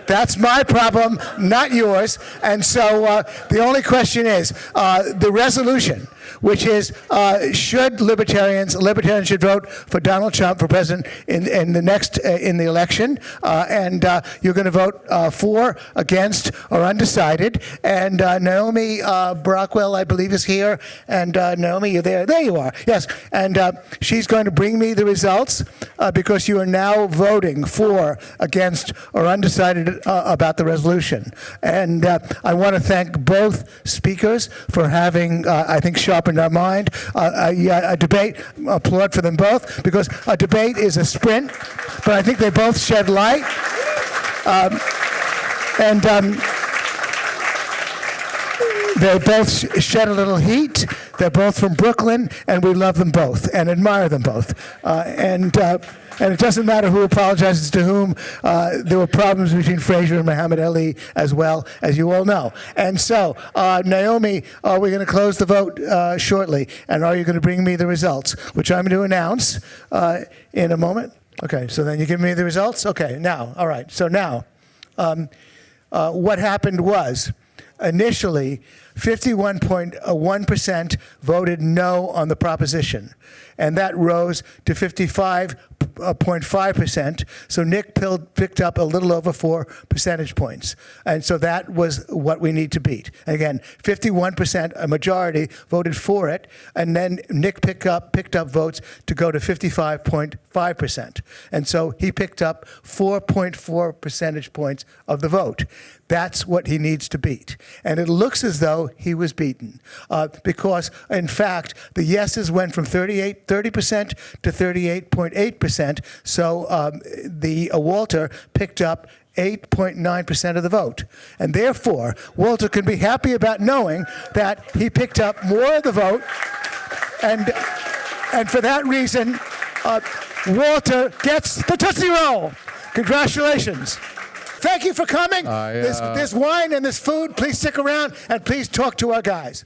that's my problem, not yours. And so the only question is the resolution, which is should libertarians should vote for Donald Trump for president in the election, and you're going to vote for, against, or undecided. And Naomi Brockwell, I believe, is here. And Naomi, you're there. There you are. Yes. And she's going to bring me the results because you are now voting for, against, or undecided about the resolution. And I want to thank both speakers for having, I think, sharpened our mind. A debate, applaud for them both, because a debate is a sprint, but I think they both shed light. They both shed a little heat. They're both from Brooklyn, and we love them both and admire them both. And it doesn't matter who apologizes to whom. There were problems between Frazier and Muhammad Ali as well, as you all know. And so, Naomi, we're going to close the vote shortly. And are you going to bring me the results, which I'm going to announce in a moment? Okay, so then you give me the results? Okay, now, all right. So now, what happened was, initially, 51.1% voted no on the proposition, and that rose to 55.5%. So Nick picked up a little over 4 percentage points, and so that was what we need to beat. Again, 51%, a majority, voted for it, and then Nick picked up votes to go to 55.5%. 5%. And so he picked up 4.4 percentage points of the vote. That's what he needs to beat. And it looks as though he was beaten because, in fact, the yeses went from 30% to 38.8%. So Walter picked up 8.9% of the vote. And therefore, Walter can be happy about knowing that he picked up more of the vote. And for that reason, Walter gets the Tootsie Roll. Congratulations. Thank you for coming. There's wine and there's food. Please stick around and please talk to our guys.